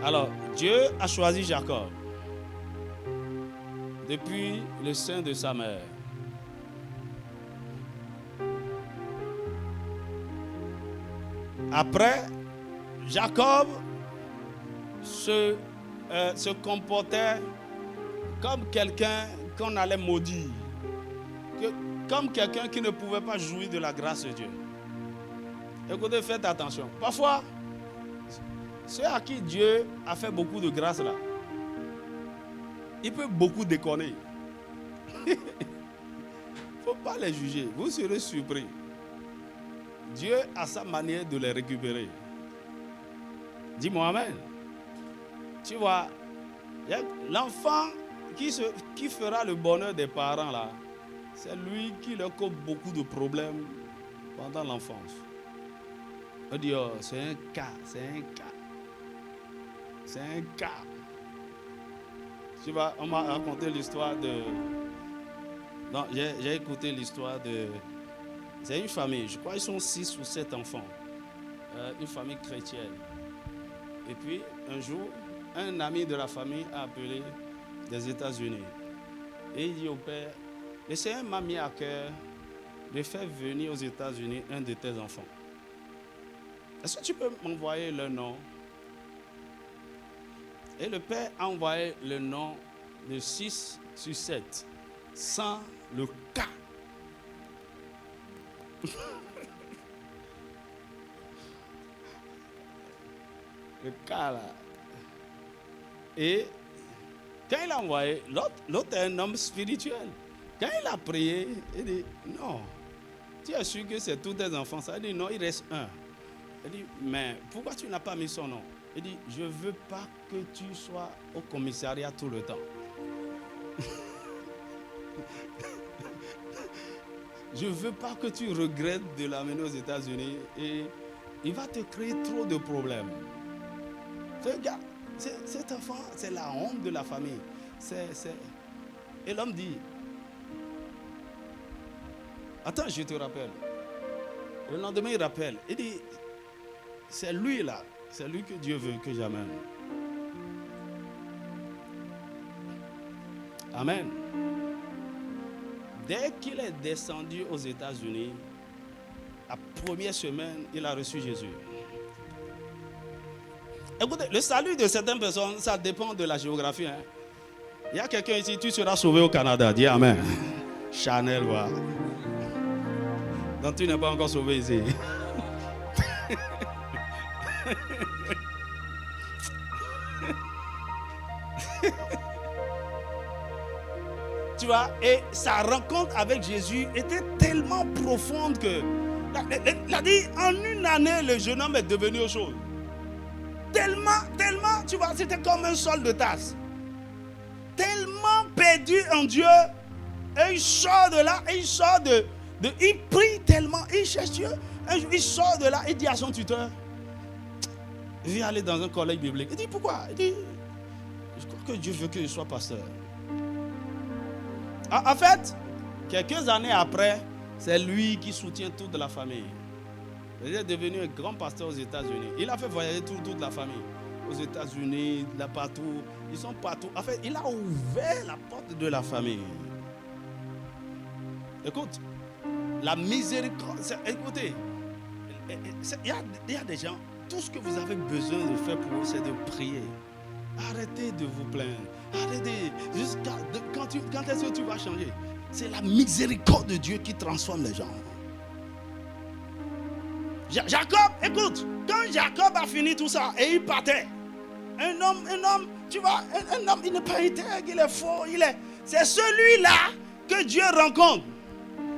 Alors, Dieu a choisi Jacob depuis le sein de sa mère. Après, Jacob se comportait comme quelqu'un qu'on allait maudire, comme quelqu'un qui ne pouvait pas jouir de la grâce de Dieu. Écoutez, faites attention. Parfois, ceux à qui Dieu a fait beaucoup de grâce là, il peut beaucoup déconner. Il ne faut pas les juger. Vous serez surpris. Dieu a sa manière de les récupérer. Dis-moi amen. Tu vois, l'enfant qui fera le bonheur des parents là, c'est lui qui leur cause beaucoup de problèmes pendant l'enfance. On dit, oh, c'est un cas. Tu vois, on m'a raconté l'histoire de... Non, j'ai écouté l'histoire de... C'est une famille, je crois qu'ils sont 6 ou 7 enfants. Une famille chrétienne. Et puis, un jour, un ami de la famille a appelé des États-Unis. Et il dit au père, le Seigneur m'a mis à cœur de faire venir aux États-Unis un de tes enfants. Est-ce que tu peux m'envoyer le nom? Et le père a envoyé le nom de 6 sur 7, sans le cas. Le cas là. Et quand il a envoyé, l'autre est un homme spirituel. Quand il a prié, il dit, non, tu es sûr que c'est tous tes enfants? Ça, il dit, non, il reste un. Il dit, mais pourquoi tu n'as pas mis son nom? Il dit, je ne veux pas que tu sois au commissariat tout le temps. Je ne veux pas que tu regrettes de l'amener aux États-Unis et il va te créer trop de problèmes. Regarde, cet enfant, c'est la honte de la famille. Et l'homme dit, attends, je te rappelle. Le lendemain, il rappelle. Il dit, c'est lui là, c'est lui que Dieu veut que j'amène. Amen. Dès qu'il est descendu aux États-Unis, la première semaine, il a reçu Jésus. Écoutez, le salut de certaines personnes, ça dépend de la géographie. Hein. Il y a quelqu'un ici, tu seras sauvé au Canada. Dis Amen. Chanel, voilà. Donc tu n'es pas encore sauvé ici. Tu vois, et sa rencontre avec Jésus était tellement profonde que, il a dit, en une année, le jeune homme est devenu autre chose. Tellement, tu vois, c'était comme un sol de tasse. Tellement perdu en Dieu, et il sort de là, et il prie tellement, il cherche Dieu. Un jour, il sort de là, il dit à son tuteur, viens aller dans un collège biblique. Il dit, pourquoi? Il dit, je crois que Dieu veut que je sois pasteur. En fait, quelques années après, c'est lui qui soutient toute la famille. Il est devenu un grand pasteur aux États-Unis. Il a fait voyager toute la famille. Aux États-Unis, là partout. Ils sont partout. En fait, il a ouvert la porte de la famille. Écoute, la miséricorde. Écoutez, il y a des gens, tout ce que vous avez besoin de faire pour eux, c'est de prier. Arrêtez de vous plaindre. Arrêtez. Quand est-ce que tu vas changer? C'est la miséricorde de Dieu qui transforme les gens. Jacob, écoute, quand Jacob a fini tout ça et il partait, un homme, tu vois, un homme, il n'est pas intègre, il est faux, c'est celui-là que Dieu rencontre.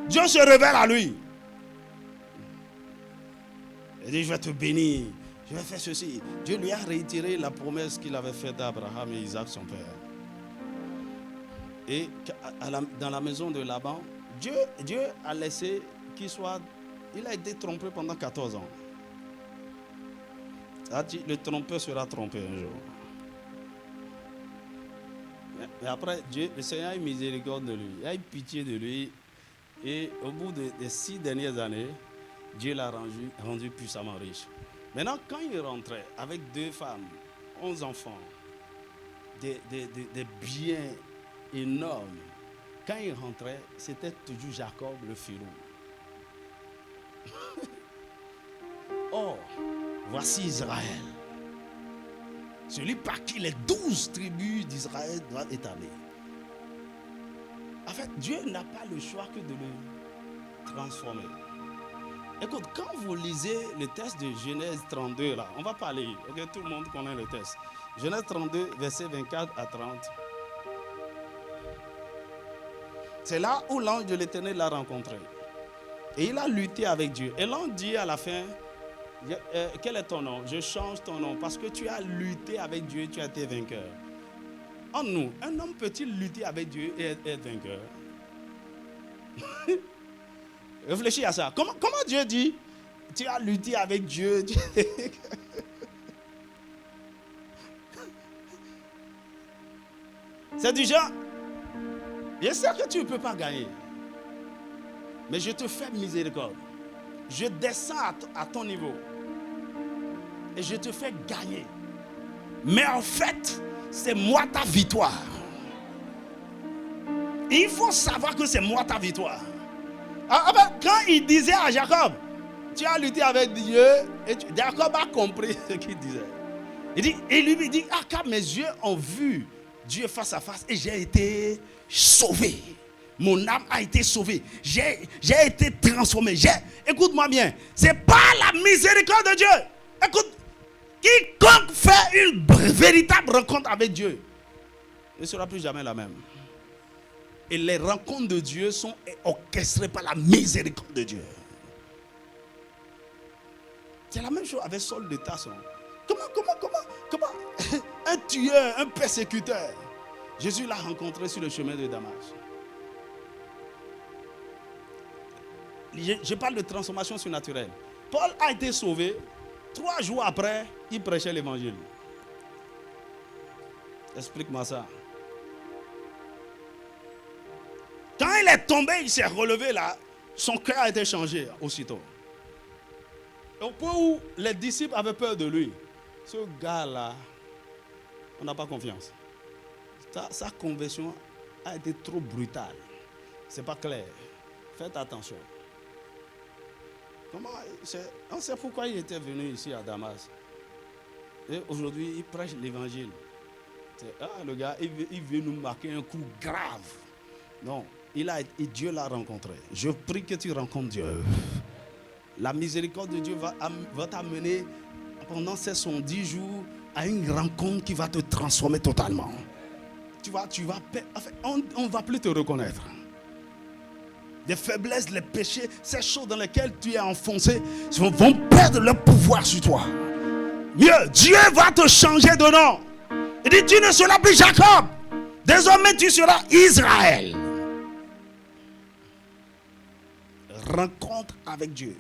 Dieu se révèle à lui. Il dit, je vais te bénir, je vais faire ceci. Dieu lui a retiré la promesse qu'il avait faite à Abraham et Isaac, son père. Et dans la maison de Laban, Dieu a laissé qu'il soit... Il a été trompé pendant 14 ans. Le trompeur sera trompé un jour. Mais après, le Seigneur a eu miséricorde de lui. Il a eu pitié de lui. Et au bout des 6 dernières années, Dieu l'a rendu puissamment riche. Maintenant, quand il rentrait avec 2 femmes, 11 enfants, des biens énormes, quand il rentrait, c'était toujours Jacob le filou. Oh, voici Israël, celui par qui les 12 tribus d'Israël doivent établir. En fait, Dieu n'a pas le choix que de le transformer. Écoute, quand vous lisez le texte de Genèse 32, là, on va pas lire, okay, tout le monde connaît le texte. Genèse 32, versets 24 à 30. C'est là où l'ange de l'Éternel l'a rencontré. Et il a lutté avec Dieu. Et l'ange dit à la fin, quel est ton nom? Je change ton nom parce que tu as lutté avec Dieu, tu as été vainqueur. En nous, un homme peut-il lutter avec Dieu et être vainqueur? Réfléchis à ça. Comment Dieu dit, tu as lutté avec Dieu? C'est du genre, je sais que tu ne peux pas gagner. Mais je te fais miséricorde. Je descends à ton niveau. Et je te fais gagner. Mais en fait, c'est moi ta victoire. Et il faut savoir que c'est moi ta victoire. Alors, quand il disait à Jacob, tu as lutté avec Dieu, et Jacob a compris ce qu'il disait. Il lui dit, car mes yeux ont vu Dieu face à face et j'ai été sauvé. Mon âme a été sauvée. J'ai été transformé. Écoute-moi bien. Ce n'est pas la miséricorde de Dieu. Écoute, quiconque véritable rencontre avec Dieu ne sera plus jamais la même. Et les rencontres de Dieu sont orchestrées par la miséricorde de Dieu. C'est la même chose avec Saul de Tarse. Comment un tueur, un persécuteur, Jésus l'a rencontré sur le chemin de Damas. Je parle de transformation surnaturelle. Paul a été sauvé. 3 jours après, il prêchait l'évangile. Explique-moi ça. Quand il est tombé, il s'est relevé là. Son cœur a été changé aussitôt. Au point où les disciples avaient peur de lui. Ce gars-là, on n'a pas confiance. Sa conversion a été trop brutale. C'est pas clair. Faites attention. On sait pourquoi il était venu ici à Damas. Et aujourd'hui, il prêche l'évangile. Le gars, il veut nous marquer un coup grave. Non, Dieu l'a rencontré. Je prie que tu rencontres Dieu. La miséricorde de Dieu va t'amener pendant ces 110 jours à une rencontre qui va te transformer totalement. On ne va plus te reconnaître. Les faiblesses, les péchés, ces choses dans lesquelles tu es enfoncé vont perdre leur pouvoir sur toi. Mieux, Dieu va te changer de nom. Il dit, tu ne seras plus Jacob. Désormais, tu seras Israël. Rencontre avec Dieu.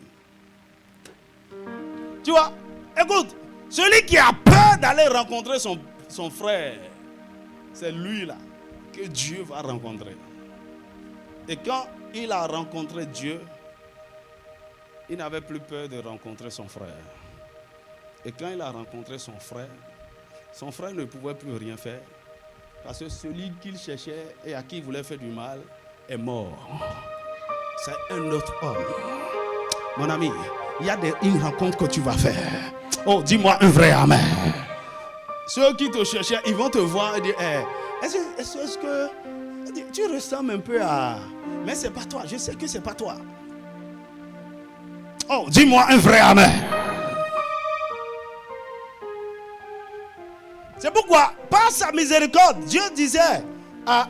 Tu vois, écoute, celui qui a peur d'aller rencontrer son frère, c'est lui là que Dieu va rencontrer. Et quand il a rencontré Dieu, il n'avait plus peur de rencontrer son frère. Et quand il a rencontré son frère ne pouvait plus rien faire. Parce que celui qu'il cherchait et à qui il voulait faire du mal est mort. C'est un autre homme. Mon ami, il y a une rencontre que tu vas faire. Oh, dis-moi un vrai amen. Ceux qui te cherchaient, ils vont te voir et dire, est-ce que tu ressembles un peu à... Mais c'est pas toi, je sais que c'est pas toi. Oh, dis-moi un vrai amen. C'est pourquoi, par sa miséricorde, Dieu disait par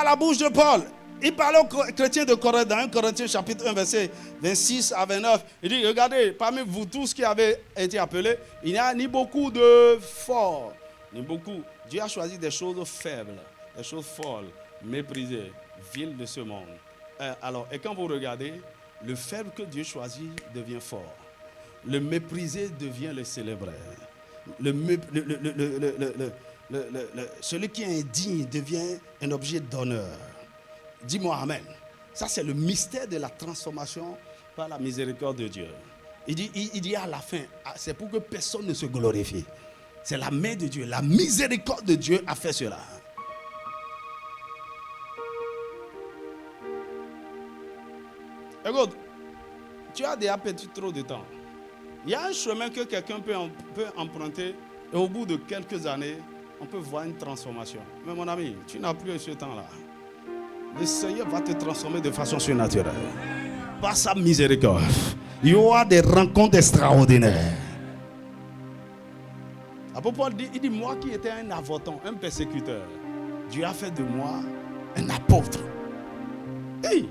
la bouche de Paul, il parlait aux chrétiens de Corinthe, dans 1 Corinthiens chapitre 1, verset 26 à 29. Il dit, regardez, parmi vous tous qui avez été appelés, il n'y a ni beaucoup de forts, ni beaucoup. Dieu a choisi des choses faibles, des choses folles, méprisées, viles de ce monde. Alors, et quand vous regardez, le faible que Dieu choisit devient fort. Le méprisé devient le célébré. Celui qui est indigne devient un objet d'honneur. Dis-moi amen. Ça, c'est le mystère de la transformation par la miséricorde de Dieu. Il dit à la fin, c'est pour que personne ne se glorifie. C'est la main de Dieu, la miséricorde de Dieu a fait cela. Écoute, tu as déjà perdu trop de temps. Il y a un chemin que quelqu'un peut emprunter et au bout de quelques années, on peut voir une transformation. Mais mon ami, tu n'as plus ce temps-là. Le Seigneur va te transformer de façon surnaturelle. Par sa miséricorde, il y aura des rencontres extraordinaires. Apôtre dit, il dit, moi qui étais un avorton, un persécuteur, Dieu a fait de moi un apôtre. Hey!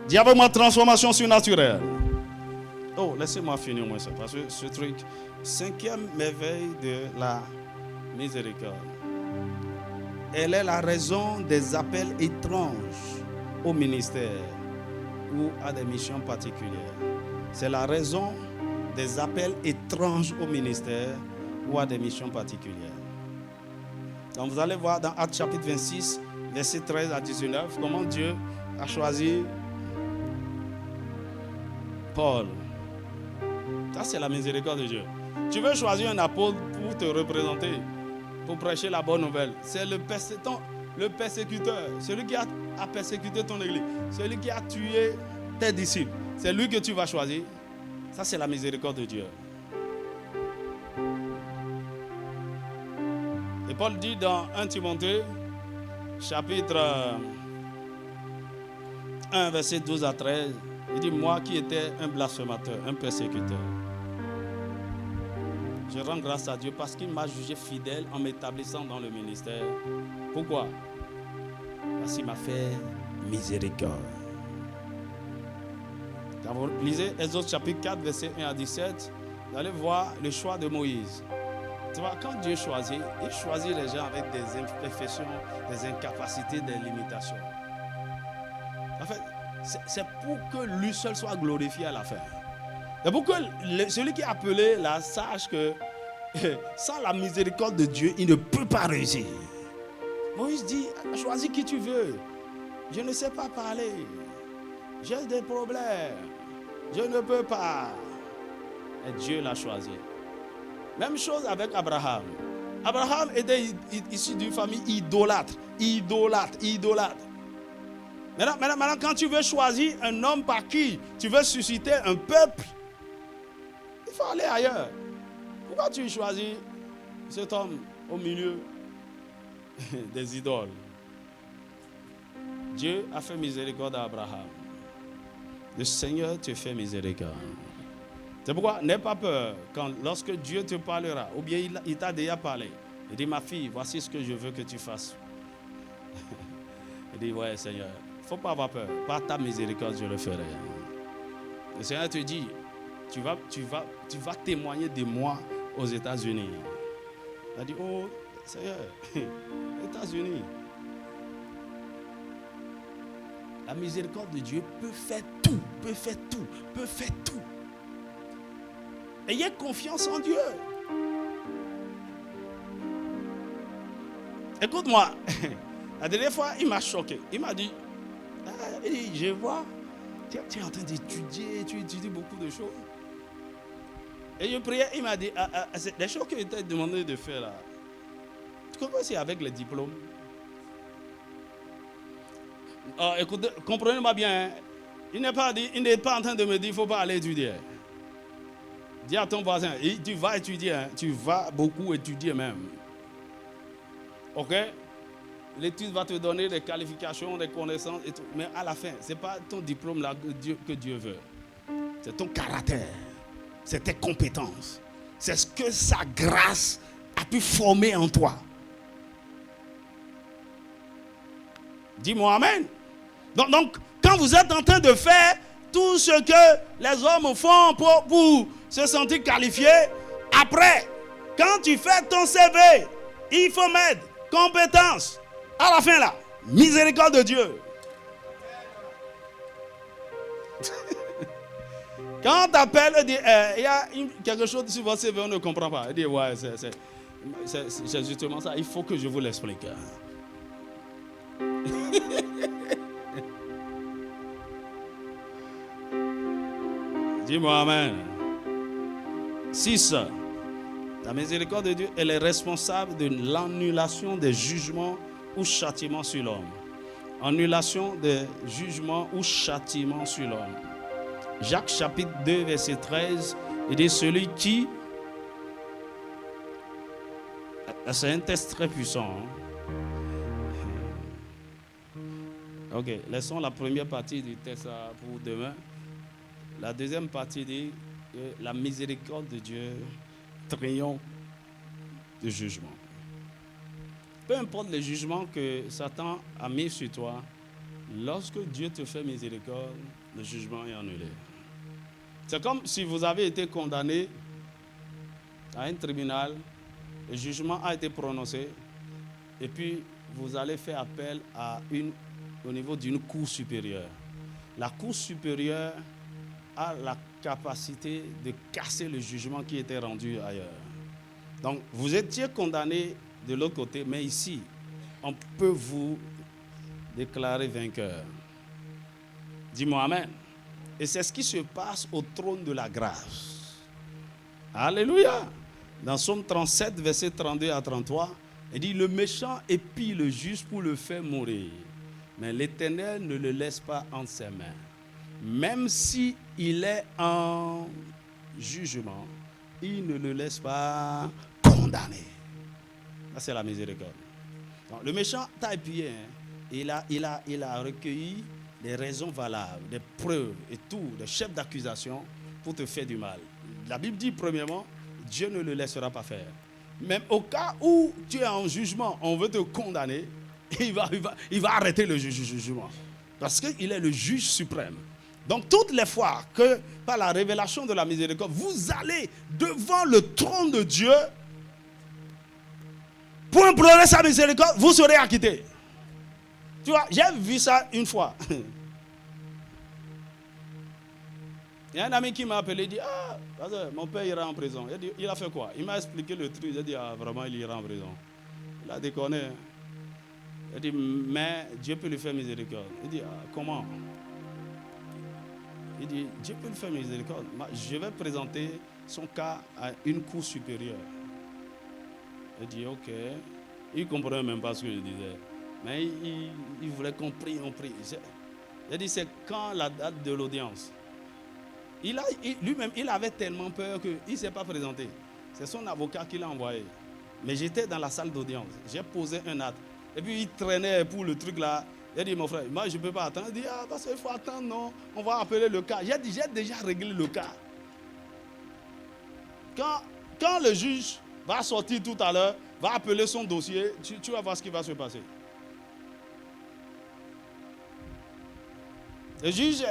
Dis avec moi transformation surnaturelle. Oh, laissez-moi finir moi ça, parce que ce truc, 5e merveille de la miséricorde. Elle est la raison des appels étranges au ministère ou à des missions particulières. C'est la raison des appels étranges au ministère ou à des missions particulières. Donc vous allez voir dans Actes chapitre 26, verset 13 à 19, comment Dieu a choisi Paul. Ça, c'est la miséricorde de Dieu. Tu veux choisir un apôtre pour te représenter, pour prêcher la bonne nouvelle. C'est le persécuteur, celui qui a persécuté ton église, celui qui a tué tes disciples. C'est lui que tu vas choisir. Ça, c'est la miséricorde de Dieu. Et Paul dit dans 1 Timothée, chapitre 1, verset 12 à 13, il dit, moi qui étais un blasphémateur, un persécuteur, Je rends grâce à Dieu parce qu'il m'a jugé fidèle en m'établissant dans le ministère. Pourquoi? Parce qu'il m'a fait miséricorde. Quand vous lisez Exode chapitre 4, verset 1 à 17, vous allez voir le choix de Moïse. Tu vois, quand Dieu choisit, il choisit les gens avec des imperfections, des incapacités, des limitations. En fait, c'est pour que lui seul soit glorifié à la fin. C'est pour que celui qui est appelé là sache que sans la miséricorde de Dieu, il ne peut pas réussir. Moïse dit, choisis qui tu veux. Je ne sais pas parler. J'ai des problèmes. Je ne peux pas. Et Dieu l'a choisi. Même chose avec Abraham. Abraham était issu d'une famille idolâtre. Maintenant, quand tu veux choisir un homme par qui tu veux susciter un peuple, il faut aller ailleurs. Pourquoi tu choisis cet homme au milieu des idoles? Dieu a fait miséricorde à Abraham. Le Seigneur te fait miséricorde. C'est pourquoi n'aie pas peur lorsque Dieu te parlera, ou bien il t'a déjà parlé. Il dit, ma fille, voici ce que je veux que tu fasses. Il dit, ouais Seigneur, il ne faut pas avoir peur. Par ta miséricorde, je le ferai. Le Seigneur te dit, tu vas témoigner de moi aux États-Unis. Il a dit, oh Seigneur, États-Unis. La miséricorde de Dieu peut faire tout, peut faire tout, peut faire tout. Ayez confiance en Dieu. Écoute-moi, la dernière fois, il m'a choqué. Il m'a dit, je vois, tu es en train d'étudier, tu étudies beaucoup de choses. Et je priais, il m'a dit, c'est des choses que je t'ai demandé de faire là. Tu comprends, c'est avec les diplômes. Écoutez, comprenez-moi bien, hein. Il n'est pas en train de me dire, il ne faut pas aller étudier. Dis à ton voisin, tu vas étudier, hein. Tu vas beaucoup étudier même. Ok? L'étude va te donner des qualifications, des connaissances, et tout. Mais à la fin, ce n'est pas ton diplôme là que Dieu veut. C'est ton caractère, c'est tes compétences. C'est ce que sa grâce a pu former en toi. Dis-moi amen. Donc, quand vous êtes en train de faire tout ce que les hommes font pour se sentir qualifiés, après, quand tu fais ton CV, il faut mettre compétence. À la fin là, miséricorde de Dieu. Quand on t'appelle, il y a quelque chose sur votre CV, on ne comprend pas. Il dit, ouais, c'est justement ça. Il faut que je vous l'explique. Dis-moi amen. 6. La miséricorde de Dieu, elle est responsable de l'annulation des jugements ou châtiments sur l'homme. Annulation des jugements ou châtiments sur l'homme. Jacques chapitre 2 verset 13, il dit celui qui... C'est un test très puissant. Ok, laissons la première partie du test pour demain. La deuxième partie dit que la miséricorde de Dieu triomphe du jugement. Peu importe les jugements que Satan a mis sur toi, lorsque Dieu te fait miséricorde, le jugement est annulé. C'est comme si vous avez été condamné à un tribunal, le jugement a été prononcé, et puis vous allez faire appel au niveau d'une cour supérieure. La cour supérieure a la capacité de casser le jugement qui était rendu ailleurs. Donc, vous étiez condamné de l'autre côté, mais ici, on peut vous déclarer vainqueur. Dis-moi amen. Et c'est ce qui se passe au trône de la grâce. Alléluia. Dans Psaume 37, versets 32 à 33, il dit, le méchant épie le juste pour le faire mourir, mais l'Éternel ne le laisse pas entre ses mains. Même si il est en jugement, il ne le laisse pas condamner. Ça, c'est la miséricorde. Donc, le méchant t'a épié. Hein. Il a recueilli des raisons valables, des preuves et tout, des chefs d'accusation pour te faire du mal. La Bible dit premièrement, Dieu ne le laissera pas faire. Même au cas où tu es en jugement, on veut te condamner, il va arrêter le jugement. Parce qu'il est le juge suprême. Donc toutes les fois que par la révélation de la miséricorde, vous allez devant le trône de Dieu pour implorer sa miséricorde, vous serez acquitté. Tu vois, j'ai vu ça une fois. Il y a un ami qui m'a appelé, il dit, mon père ira en prison. Il a fait quoi? Il m'a expliqué le truc. J'ai dit, vraiment, il ira en prison. Il a déconné. Il dit, mais Dieu peut lui faire miséricorde. Il dit, comment? Il dit, Dieu peut lui faire miséricorde. Je vais présenter son cas à une cour supérieure. Il dit, ok. Il ne comprenait même pas ce que je disais. Mais il voulait qu'on prie, on prie. Il dit, c'est quand la date de l'audience? Lui-même, il avait tellement peur qu'il ne s'est pas présenté. C'est son avocat qui l'a envoyé. Mais j'étais dans la salle d'audience. J'ai posé un acte. Et puis il traînait pour le truc là. Il a dit, mon frère, moi je ne peux pas attendre. Il dit, parce qu'il faut attendre, non. On va appeler le cas. J'ai dit, j'ai déjà réglé le cas. Quand le juge va sortir tout à l'heure, va appeler son dossier, tu vas voir ce qui va se passer. Le juge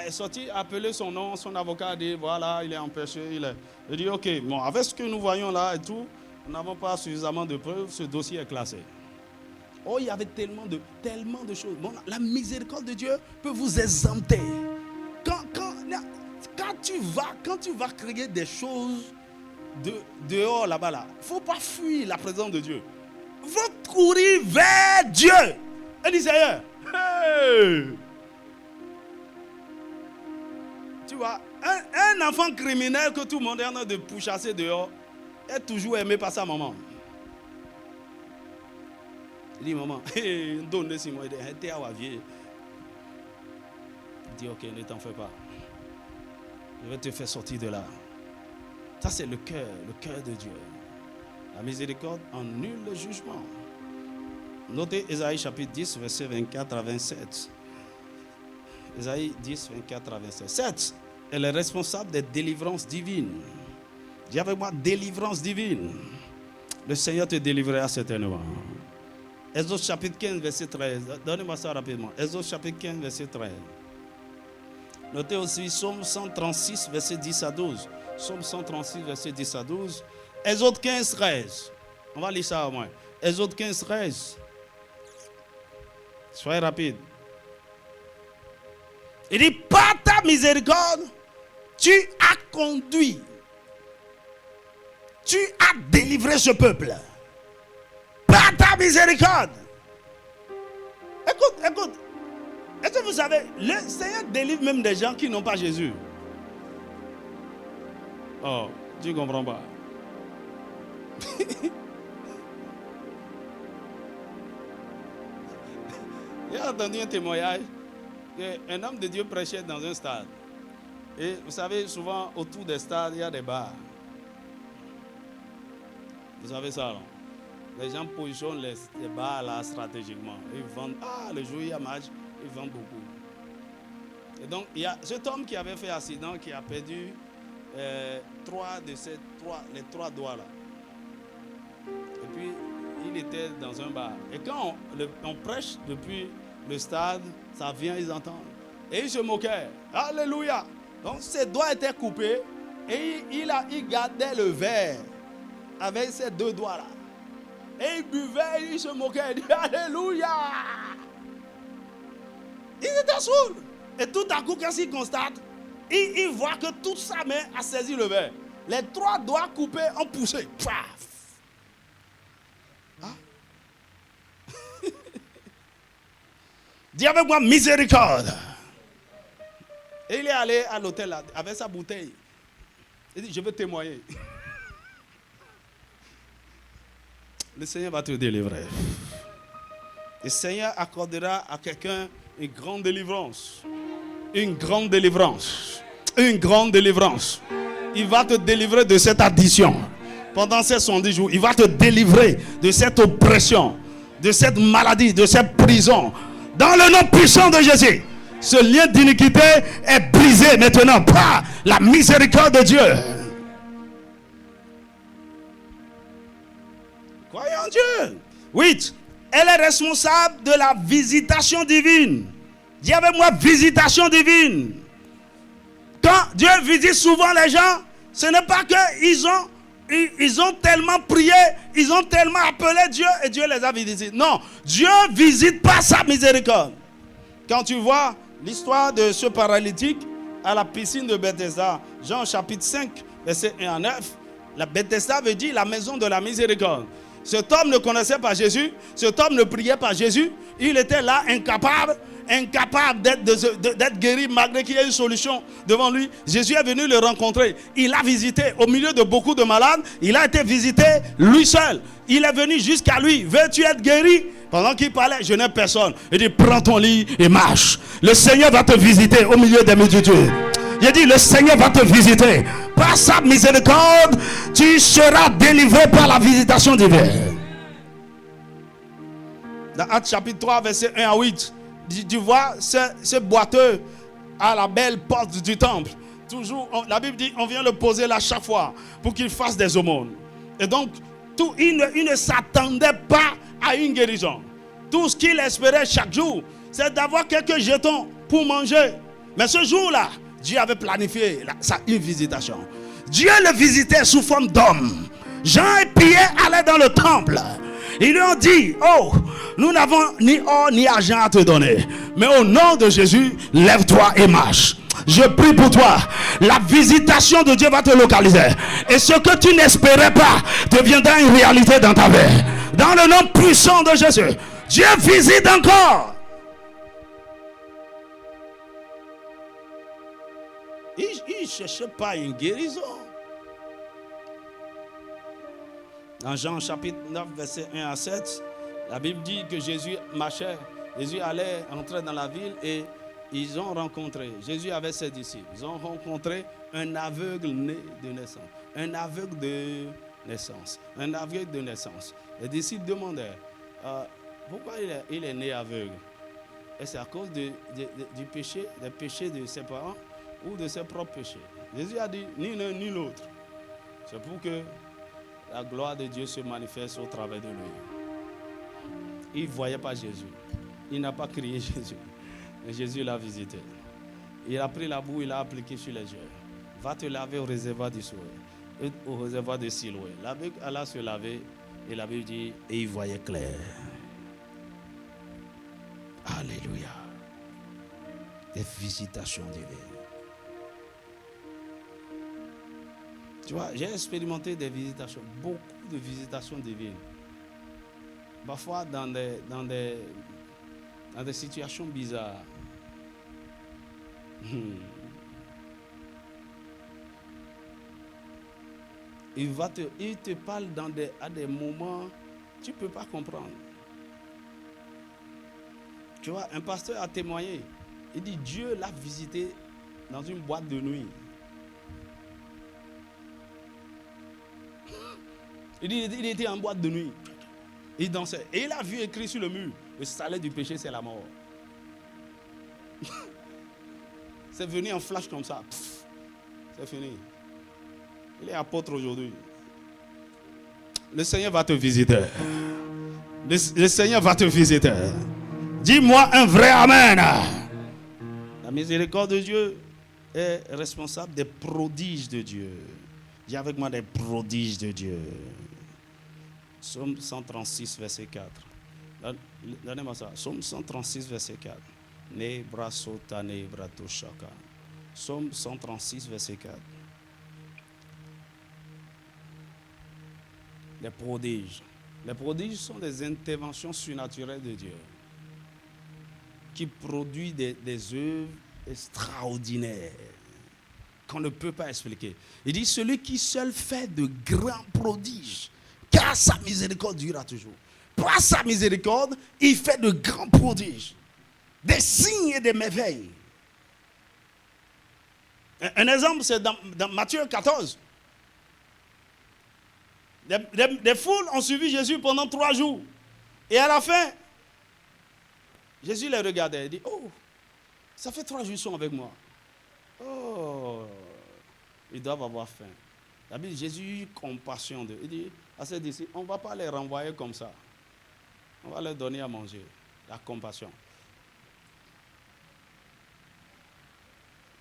est sorti, a appelé son nom, son avocat a dit, voilà, il est empêché. Il dit, ok, bon, avec ce que nous voyons là et tout, nous n'avons pas suffisamment de preuves, ce dossier est classé. Oh, il y avait tellement de choses. Bon, la miséricorde de Dieu peut vous exempter. Quand tu vas créer des choses dehors là-bas, il ne faut pas fuir la présence de Dieu. Il faut courir vers Dieu. Et dire, Seigneur, hey! Tu vois, un enfant criminel que tout le monde est en train de pourchasser dehors est toujours aimé par sa maman. Il dit, maman, donne-moi si moi, il dit, il dit, ok, ne t'en fais pas. Je vais te faire sortir de là. Ça, c'est le cœur de Dieu. La miséricorde annule le jugement. Notez Ésaïe chapitre 10, verset 24 à 27. Ésaïe 10, 24 à 27. 7. Elle est responsable des délivrances divines. Dis avec moi, délivrance divine. Le Seigneur te délivrera certainement. Exode chapitre 15, verset 13. Donnez-moi ça rapidement. Exode chapitre 15, verset 13. Notez aussi Psaume 136, verset 10 à 12. Psaume 136, verset 10 à 12. Exode 15, 13. On va lire ça au moins. Exode 15, 13. Soyez rapide. Il dit, par ta miséricorde, tu as conduit, tu as délivré ce peuple. Par ta miséricorde. Écoute. Est-ce que vous savez, le Seigneur délivre même des gens qui n'ont pas Jésus. Oh, tu ne comprends pas. J'ai entendu un témoignage qu'un homme de Dieu prêchait dans un stade. Et vous savez, souvent autour des stades, il y a des bars. Vous savez ça, non? Les gens positionnent les bars là stratégiquement. Ils vendent, le jour où il y a match, ils vendent beaucoup. Et donc, il y a cet homme qui avait fait accident, qui a perdu les trois doigts là. Et puis, il était dans un bar. Et quand on prêche depuis le stade, ça vient, ils entendent. Et il se moquait. Alléluia. Donc, ses doigts étaient coupés. Et il gardait le verre avec ses deux doigts là. Et il buvait, il se moquait. Il dit Alléluia. Il était sourd. Et tout à coup, quand il constate, il voit que toute sa main a saisi le verre. Les trois doigts coupés ont poussé. Paf. Dis avec moi miséricorde. Et il est allé à l'hôtel là, avec sa bouteille. Il dit, je veux témoigner. Le Seigneur va te délivrer. Le Seigneur accordera à quelqu'un une grande délivrance. Une grande délivrance. Une grande délivrance. Il va te délivrer de cette addiction. Pendant ces 110 jours, il va te délivrer de cette oppression, de cette maladie, de cette prison. Dans le nom puissant de Jésus, ce lien d'iniquité est brisé maintenant par la miséricorde de Dieu. Mon Dieu. 8. Elle est responsable de la visitation divine. Dis avec moi, visitation divine. Quand Dieu visite souvent les gens, ce n'est pas qu'ils ont tellement prié, ils ont tellement appelé Dieu et Dieu les a visités. Non, Dieu visite par sa miséricorde. Quand tu vois l'histoire de ce paralytique à la piscine de Bethesda, Jean chapitre 5, verset 1 à 9, la Bethesda veut dire la maison de la miséricorde. Cet homme ne connaissait pas Jésus, cet homme ne priait pas Jésus, il était là incapable d'être guéri malgré qu'il y ait une solution devant lui. Jésus est venu le rencontrer, il l'a visité au milieu de beaucoup de malades, il a été visité lui seul, il est venu jusqu'à lui. Veux-tu être guéri? Pendant qu'il parlait, je n'ai personne. Il dit, prends ton lit et marche. Le Seigneur va te visiter au milieu des multitudes. J'ai dit, le Seigneur va te visiter. Par sa miséricorde, tu seras délivré par la visitation divine. Dans Actes chapitre 3, verset 1 à 8, tu vois ce boiteux à la belle porte du temple. Toujours, la Bible dit, on vient le poser là chaque fois pour qu'il fasse des aumônes. Et donc, il ne s'attendait pas à une guérison. Tout ce qu'il espérait chaque jour, c'est d'avoir quelques jetons pour manger. Mais ce jour-là, Dieu avait planifié une visitation. Dieu le visitait sous forme d'homme. Jean et Pierre allaient dans le temple. Ils lui ont dit, oh, nous n'avons ni or ni argent à te donner, mais au nom de Jésus, lève-toi et marche. Je prie pour toi. La visitation de Dieu va te localiser. Et ce que tu n'espérais pas deviendra une réalité dans ta vie. Dans le nom puissant de Jésus. Dieu visite encore. Il ne cherchait pas une guérison. Dans Jean chapitre 9, verset 1 à 7, la Bible dit que Jésus marchait. Jésus allait entrer dans la ville et ils ont rencontré, Jésus avait ses disciples, ils ont rencontré un aveugle né de naissance. Un aveugle de naissance. Un aveugle de naissance. Les disciples demandèrent, pourquoi il est né aveugle? Et c'est à cause du péché, des péchés de ses parents ou de ses propres péchés. Jésus a dit, ni l'un ni l'autre. C'est pour que la gloire de Dieu se manifeste au travers de lui. Il ne voyait pas Jésus. Il n'a pas crié Jésus. Mais Jésus l'a visité. Il a pris la boue, il l'a appliqué sur les yeux. Va te laver au réservoir du Siloé. Et au réservoir de Siloé. L'aveugle alla se laver et la Bible dit, et il voyait clair. Alléluia. Des visitations divines. Tu vois, j'ai expérimenté des visitations, beaucoup de visitations divines. Parfois dans des situations bizarres. Il te parle à des moments tu ne peux pas comprendre. Tu vois, un pasteur a témoigné. Il dit Dieu l'a visité dans une boîte de nuit. Il dit il était en boîte de nuit. Il dansait. Et il a vu écrit sur le mur, le salaire du péché, c'est la mort. C'est venu en flash comme ça. Pff, c'est fini. Il est apôtre aujourd'hui. Le Seigneur va te visiter. Le Seigneur va te visiter. Dis-moi un vrai amen. La miséricorde de Dieu est responsable des prodiges de Dieu. Dis avec moi des prodiges de Dieu. Psaume 136, verset 4. Donnez-moi ça. Psaume 136, verset 4. Ne brasota ne brato shaka. Psaume 136, verset 4. Les prodiges. Les prodiges sont des interventions surnaturelles de Dieu qui produisent des œuvres extraordinaires qu'on ne peut pas expliquer. Il dit celui qui seul fait de grands prodiges, car sa miséricorde durera toujours. Par sa miséricorde, il fait de grands prodiges, des signes et des merveilles. Un exemple, c'est dans Matthieu 14. Des foules ont suivi Jésus pendant 3 jours. Et à la fin, Jésus les regardait et dit, oh, ça fait 3 jours qu'ils sont avec moi. Oh, ils doivent avoir faim. La Bible, Jésus eut compassion d'eux. Il dit à ses disciples, on ne va pas les renvoyer comme ça. On va leur donner à manger. La compassion.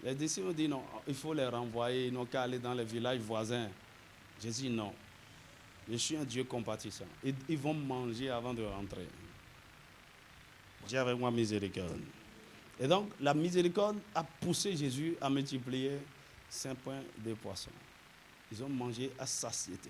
Les disciples ont dit non, il faut les renvoyer, ils n'ont qu'à aller dans les villages voisins. Jésus dit non. Je suis un Dieu compatissant. Ils vont manger avant de rentrer. Dieu avec moi miséricorde. Et donc, la miséricorde a poussé Jésus à multiplier 5 pains de poissons. Ils ont mangé à satiété.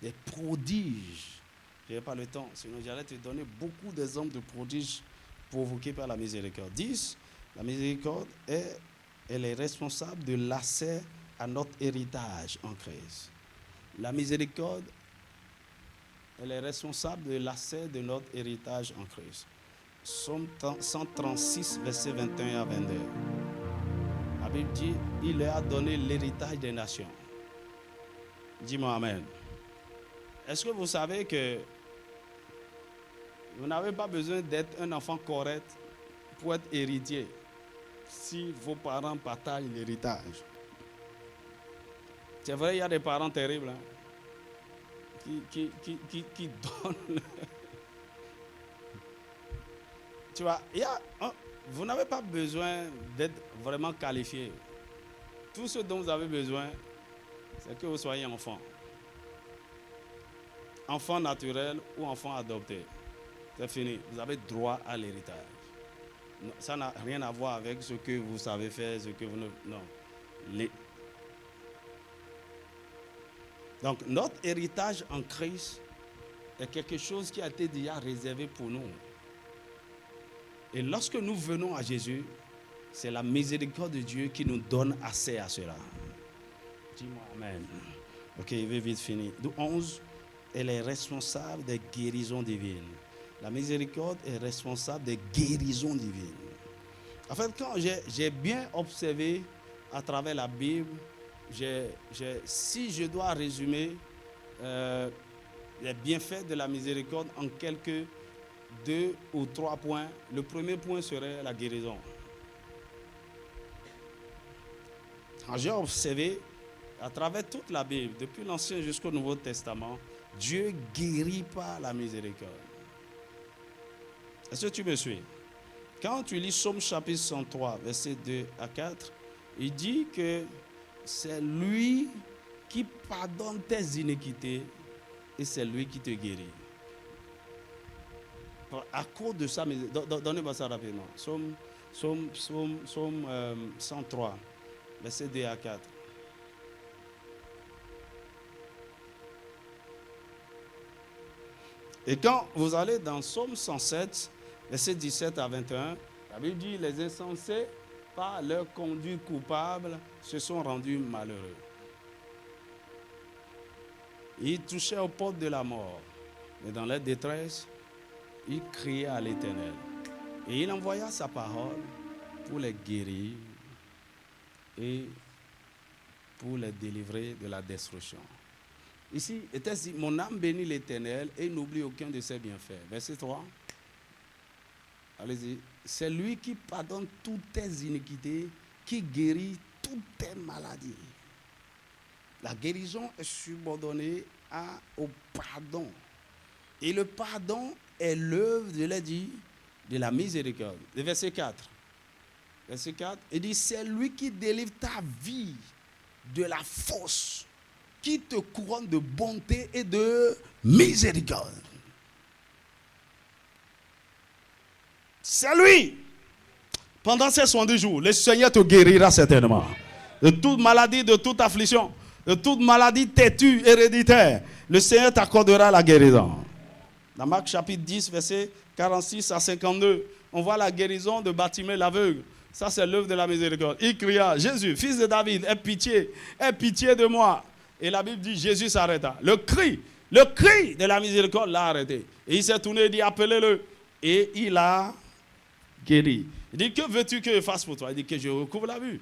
Des prodiges. Je n'ai pas le temps, sinon j'allais te donner beaucoup d'exemples de prodiges provoqués par la miséricorde. 10. La miséricorde elle est responsable de l'accès à notre héritage en Christ. La miséricorde, elle est responsable de l'accès de notre héritage en Christ. Psaume 136, versets 21 à 22. La Bible dit, il leur a donné l'héritage des nations. Dis-moi Amen. Est-ce que vous savez que vous n'avez pas besoin d'être un enfant correct pour être héritier si vos parents partagent l'héritage? C'est vrai, il y a des parents terribles qui donnent. Tu vois, vous n'avez pas besoin d'être vraiment qualifié. Tout ce dont vous avez besoin, c'est que vous soyez enfant. Enfant naturel ou enfant adopté. C'est fini. Vous avez droit à l'héritage. Ça n'a rien à voir avec ce que vous savez faire, ce que vous ne... Non. Donc, notre héritage en Christ est quelque chose qui a été déjà réservé pour nous. Et lorsque nous venons à Jésus, c'est la miséricorde de Dieu qui nous donne accès à cela. Dis-moi Amen. Ok, il veut vite finir. 11, elle est responsable des guérisons divines. La miséricorde est responsable des guérisons divines. En fait, quand j'ai bien observé à travers la Bible, si je dois résumer les bienfaits de la miséricorde en quelques 2 ou 3 points, le premier point serait la guérison. Quand j'ai observé à travers toute la Bible, depuis l'Ancien jusqu'au Nouveau Testament, Dieu guérit par la miséricorde. Est-ce que tu me suis? Quand tu lis Psaume chapitre 103, versets 2 à 4, il dit que c'est lui qui pardonne tes iniquités et c'est lui qui te guérit. À cause de ça, donnez-moi ça rapidement. Psaume 103, versets 2 à 4. Et quand vous allez dans Psaume 107, versets 17 à 21, la Bible dit, les insensés, par leur conduite coupable, se sont rendus malheureux. Ils touchaient aux portes de la mort, mais dans leur détresse, ils criaient à l'Éternel. Et il envoya sa parole pour les guérir et pour les délivrer de la destruction. Ici, était dit, mon âme bénit l'Éternel et n'oublie aucun de ses bienfaits. Verset 3. Allez-y. C'est lui qui pardonne toutes tes iniquités, qui guérit toutes tes maladies. La guérison est subordonnée au pardon. Et le pardon est l'œuvre, je l'ai dit, de la miséricorde. Le verset 4. Verset 4, il dit, c'est lui qui délivre ta vie de la fosse, qui te couronne de bonté et de miséricorde. C'est lui. Pendant ces 70 jours, le Seigneur te guérira certainement. De toute maladie, de toute affliction, de toute maladie têtue, héréditaire, le Seigneur t'accordera la guérison. Dans Marc chapitre 10, versets 46 à 52, on voit la guérison de Bartimée l'aveugle. Ça, c'est l'œuvre de la miséricorde. Il cria, Jésus, fils de David, aie pitié de moi. Et la Bible dit, Jésus s'arrêta. Le cri de la miséricorde l'a arrêté. Et il s'est tourné et dit, appelez-le. Et il a guéri. Il dit, que veux-tu que je fasse pour toi? Il dit, que je recouvre la vue.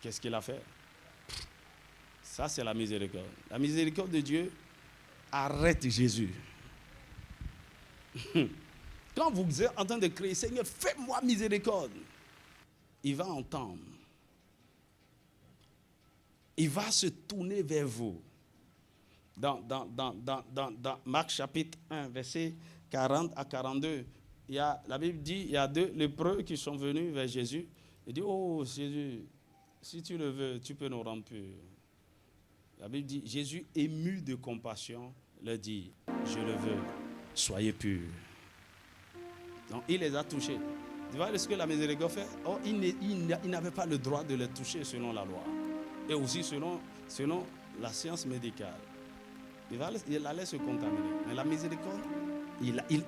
Qu'est-ce qu'il a fait? Ça, c'est la miséricorde. La miséricorde de Dieu arrête Jésus. Quand vous êtes en train de crier, Seigneur, fais-moi miséricorde, il va entendre. il va se tourner vers vous. Dans Marc chapitre 1, verset 40 à 42, la Bible dit, il y a 2 lépreux qui sont venus vers Jésus. Il dit, oh Jésus, si tu le veux, tu peux nous rendre purs. La Bible dit, Jésus, ému de compassion, leur dit, je le veux, soyez purs. Donc il les a touchés. Tu vois ce que la miséricorde fait? Oh, il n'avait pas le droit de les toucher selon la loi. Et aussi selon la science médicale. Il allait se contaminer. Mais la miséricorde,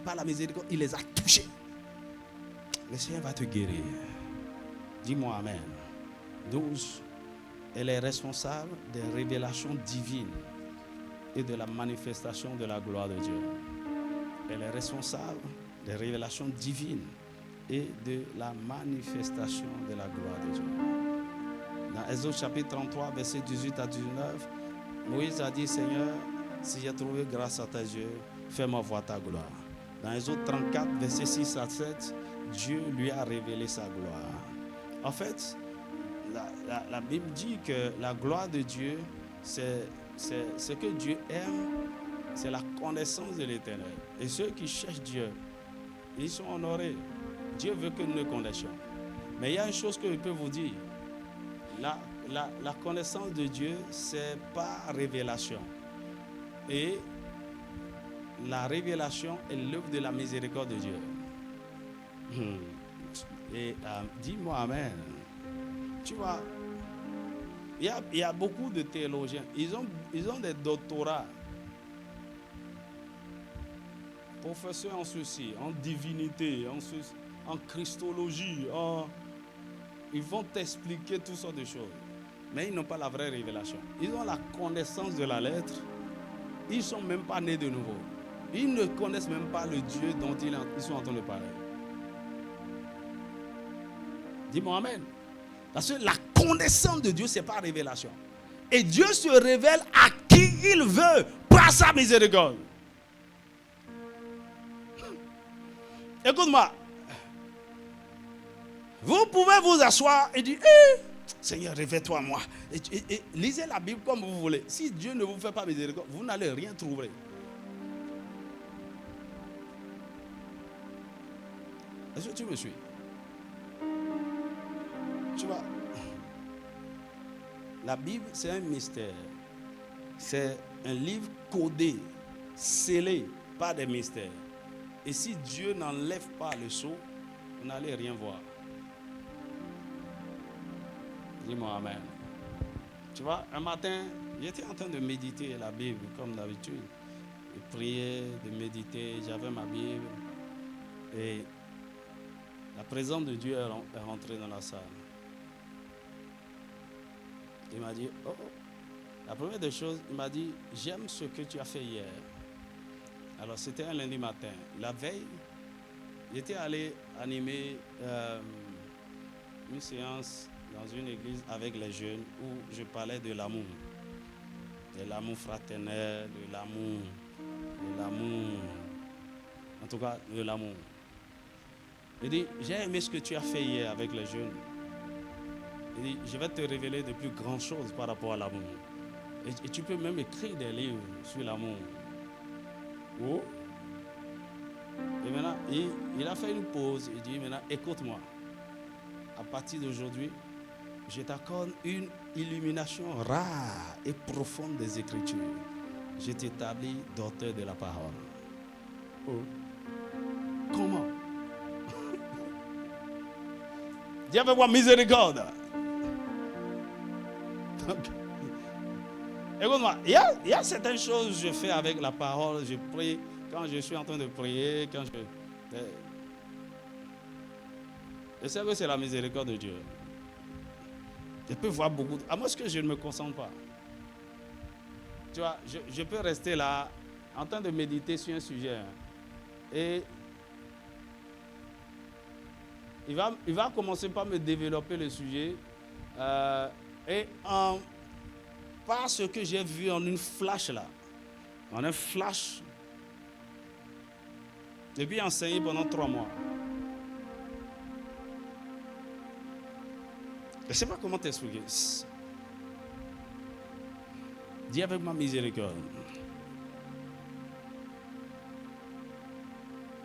par la miséricorde, il les a touchés. Le Seigneur va te guérir. Dis-moi Amen. 12. Elle est responsable des révélations divines et de la manifestation de la gloire de Dieu. Elle est responsable des révélations divines et de la manifestation de la gloire de Dieu. Dans Exode chapitre 33, verset 18 à 19, Moïse a dit, Seigneur, si j'ai trouvé grâce à tes yeux, fais-moi voir ta gloire. Dans Exode 34, verset 6 à 7, Dieu lui a révélé sa gloire. En fait, la Bible dit que la gloire de Dieu, c'est ce que Dieu aime, c'est la connaissance de l'Éternel. Et ceux qui cherchent Dieu, ils sont honorés. Dieu veut que nous le connaissions. Mais il y a une chose que je peux vous dire. La connaissance de Dieu, c'est par révélation. Et la révélation est l'œuvre de la miséricorde de Dieu. Et dis-moi Amen. Tu vois, il y a beaucoup de théologiens. Ils ont des doctorats. Professeurs en ceci, en divinité, en christologie. Ils vont t'expliquer toutes sortes de choses. Mais ils n'ont pas la vraie révélation. Ils ont la connaissance de la lettre. Ils ne sont même pas nés de nouveau. Ils ne connaissent même pas le Dieu dont ils sont en train de parler. Dis-moi Amen. Parce que la connaissance de Dieu, c'est par révélation. Et Dieu se révèle à qui il veut par sa miséricorde. Écoute-moi. Vous pouvez vous asseoir et dire, Seigneur, révèle-toi à moi. Et lisez la Bible comme vous voulez. Si Dieu ne vous fait pas miséricorde, vous n'allez rien trouver. Est-ce que tu me suis? Tu vois, la Bible, c'est un mystère. C'est un livre codé, scellé par des mystères. Et si Dieu n'enlève pas le sceau, vous n'allez rien voir. Dis-moi Amen. Tu vois, un matin, j'étais en train de méditer la Bible, comme d'habitude. De prier, de méditer, j'avais ma Bible. Et la présence de Dieu est rentrée dans la salle. Il m'a dit, la première des choses, il m'a dit, j'aime ce que tu as fait hier. Alors, c'était un lundi matin. La veille, j'étais allé animer une séance dans une église avec les jeunes où je parlais de l'amour. De l'amour fraternel, de l'amour, en tout cas, de l'amour. Il dit, j'ai aimé ce que tu as fait hier avec les jeunes. Il dit, je vais te révéler de plus grandes choses par rapport à l'amour. Et tu peux même écrire des livres sur l'amour. Oh. Et maintenant, il a fait une pause. Il dit, maintenant, écoute-moi. À partir d'aujourd'hui, je t'accorde une illumination rare et profonde des Écritures. Je t'établis d'auteur de la parole. Oh. Comment? Dieu veut voir miséricorde. Écoute-moi, il y a certaines choses que je fais avec la parole. Je prie quand je suis en train de prier. Je sais que c'est la miséricorde de Dieu. Je peux voir beaucoup. À moins que je ne me concentre pas. Tu vois, je peux rester là en train de méditer sur un sujet. Et il va commencer par me développer le sujet. Par ce que j'ai vu en une flash là. En un flash. Et puis enseigné pendant 3 mois. Je ne sais pas comment t'expliquer. Dis avec moi miséricorde.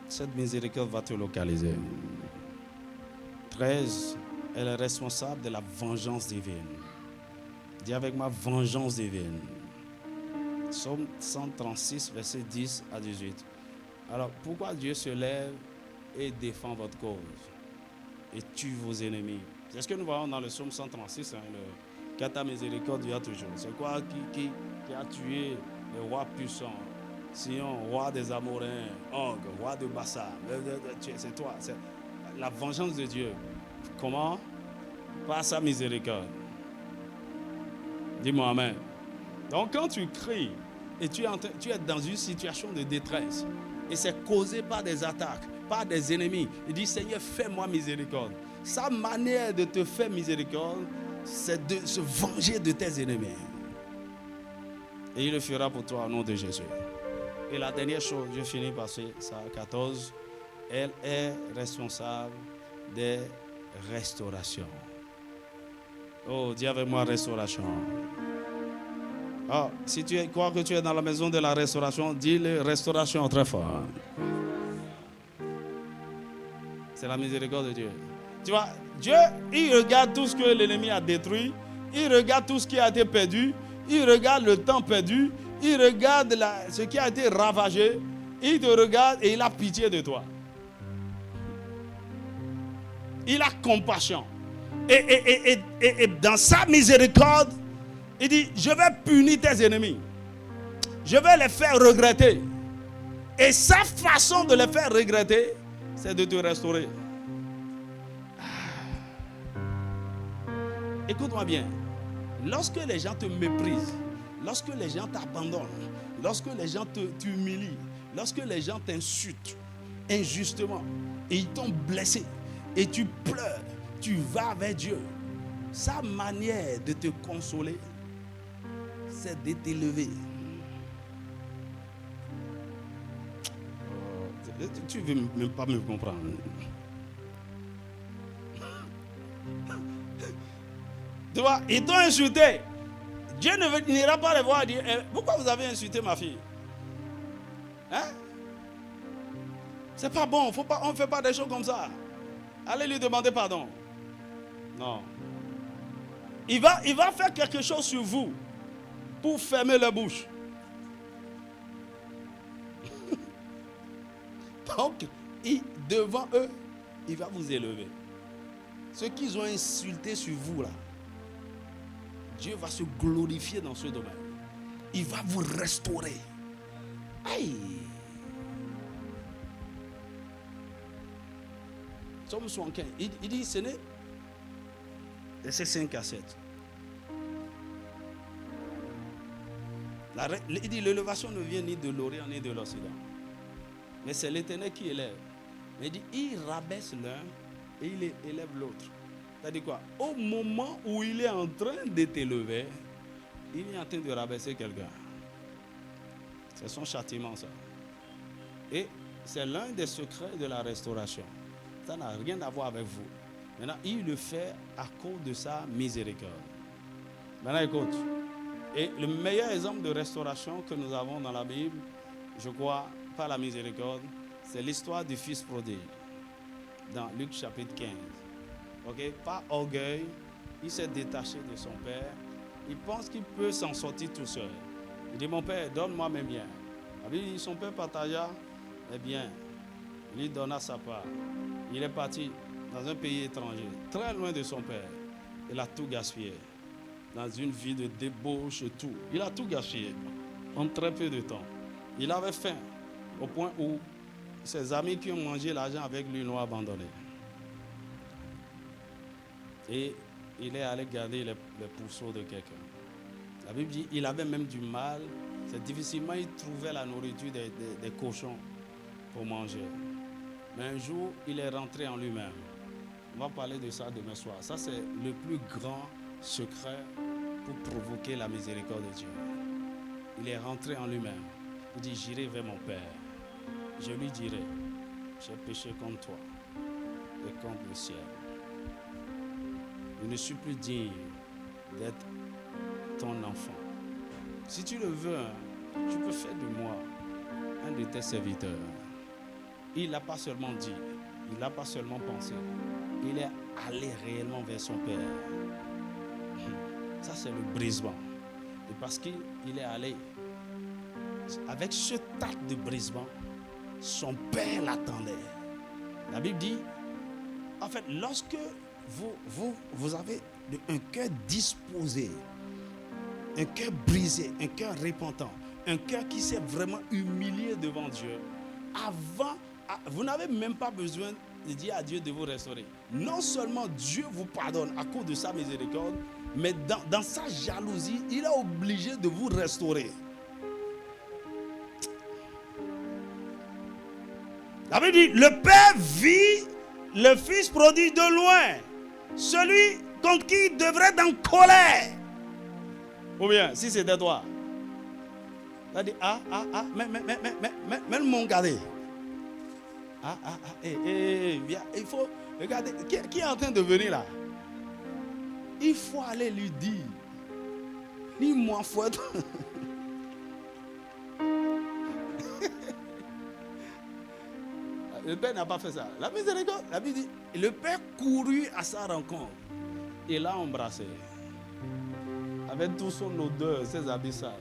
Cette miséricorde va te localiser. 13, elle est responsable de la vengeance divine. Dis avec moi vengeance divine. Psaume 136, verset 10 à 18. Alors, pourquoi Dieu se lève et défend votre cause et tue vos ennemis? C'est ce que nous voyons dans le psaume 136. Car ta miséricorde dure toujours. C'est quoi qui a tué les rois puissants? Sion, roi des Amoréens, Og, roi de Bassa. C'est toi. C'est la vengeance de Dieu. Comment? Par sa miséricorde. Dis-moi amen. Donc quand tu cries et tu es dans une situation de détresse et c'est causé par des attaques, par des ennemis, il dit Seigneur, fais-moi miséricorde. Sa manière de te faire miséricorde, c'est de se venger de tes ennemis. Et il le fera pour toi au nom de Jésus. Et la dernière chose, je finis par ça, 14, elle est responsable des restaurations. Oh, dis avec moi restauration. Oh, si tu crois que tu es dans la maison de la restauration, dis-le restauration très fort. C'est la miséricorde de Dieu. Tu vois, Dieu, il regarde tout ce que l'ennemi a détruit, il regarde tout ce qui a été perdu, il regarde le temps perdu, il regarde ce qui a été ravagé, il te regarde et il a pitié de toi. Il a compassion. Et dans sa miséricorde, il dit, je vais punir tes ennemis. Je vais les faire regretter. Et sa façon de les faire regretter, c'est de te restaurer. Écoute-moi bien. Lorsque les gens te méprisent, lorsque les gens t'abandonnent, lorsque les gens t'humilient, lorsque les gens t'insultent injustement et ils t'ont blessé et tu pleures, tu vas vers Dieu. Sa manière de te consoler, c'est de t'élever. Tu ne veux même pas me comprendre. Tu vois, ils t'ont insulté. Dieu n'ira pas les voir et dire, pourquoi vous avez insulté ma fille? Hein? C'est pas bon, on ne fait pas des choses comme ça. Allez lui demander pardon. Non. Il va faire quelque chose sur vous pour fermer la bouche. Donc, devant eux, il va vous élever. Ceux qu'ils ont insulté sur vous là, Dieu va se glorifier dans ce domaine. Il va vous restaurer. Aïe! Psaume 75, il dit, ce n'est... Verset 5 à 7. Il dit, l'élévation ne vient ni de l'Orient ni de l'Occident. Mais c'est l'Éternel qui élève. Mais il dit, il rabaisse l'un et il élève l'autre. C'est-à-dire quoi? Au moment où il est en train de t'élever, il est en train de rabaisser quelqu'un. C'est son châtiment, ça. Et c'est l'un des secrets de la restauration. Ça n'a rien à voir avec vous. Maintenant, il le fait à cause de sa miséricorde. Maintenant, écoute. Et le meilleur exemple de restauration que nous avons dans la Bible, je crois, par la miséricorde, c'est l'histoire du fils prodigue. Dans Luc chapitre 15. Ok? Par orgueil, il s'est détaché de son père. Il pense qu'il peut s'en sortir tout seul. Il dit, mon père, donne-moi mes biens. Son père partagea les biens. Il lui donna sa part. Il est parti dans un pays étranger, très loin de son père. Il a tout gaspillé. Dans une vie de débauche et tout. Il a tout gaspillé en très peu de temps. Il avait faim au point où ses amis qui ont mangé l'argent avec lui l'ont abandonné. Et il est allé garder les pourceaux de quelqu'un. La Bible dit qu'il avait même du mal. C'est difficilement il trouvait la nourriture des cochons pour manger. Mais un jour, il est rentré en lui-même. On va parler de ça demain soir. Ça, c'est le plus grand secret pour provoquer la miséricorde de Dieu. Il est rentré en lui-même. Il dit, j'irai vers mon Père. Je lui dirai, j'ai péché contre toi et contre le ciel. Je ne suis plus digne d'être ton enfant. Si tu le veux, tu peux faire de moi un de tes serviteurs. Il n'a pas seulement dit, il n'a pas seulement pensé, il est allé réellement vers son Père. Ça, c'est le brisement. Et parce qu'il est allé, avec ce acte de brisement, son Père l'attendait. La Bible dit, en fait, lorsque vous avez un cœur disposé, un cœur brisé, un cœur repentant, un cœur qui s'est vraiment humilié devant Dieu, vous n'avez même pas besoin de dire à Dieu de vous restaurer. Non seulement Dieu vous pardonne à cause de sa miséricorde, mais dans sa jalousie, il est obligé de vous restaurer. La Bible dit, le Père vit le Fils prodigue de loin, celui contre qui il devrait être en colère. Ou bien, si c'était toi, il a dit, mais mon gardé. Il faut, regardez, qui est en train de venir là? Il faut aller lui dire, ni moi fouette. Le Père n'a pas fait ça. La miséricorde, la Bible dit, le Père courut à sa rencontre et l'a embrassé. Avec tout son odeur, ses habits sales.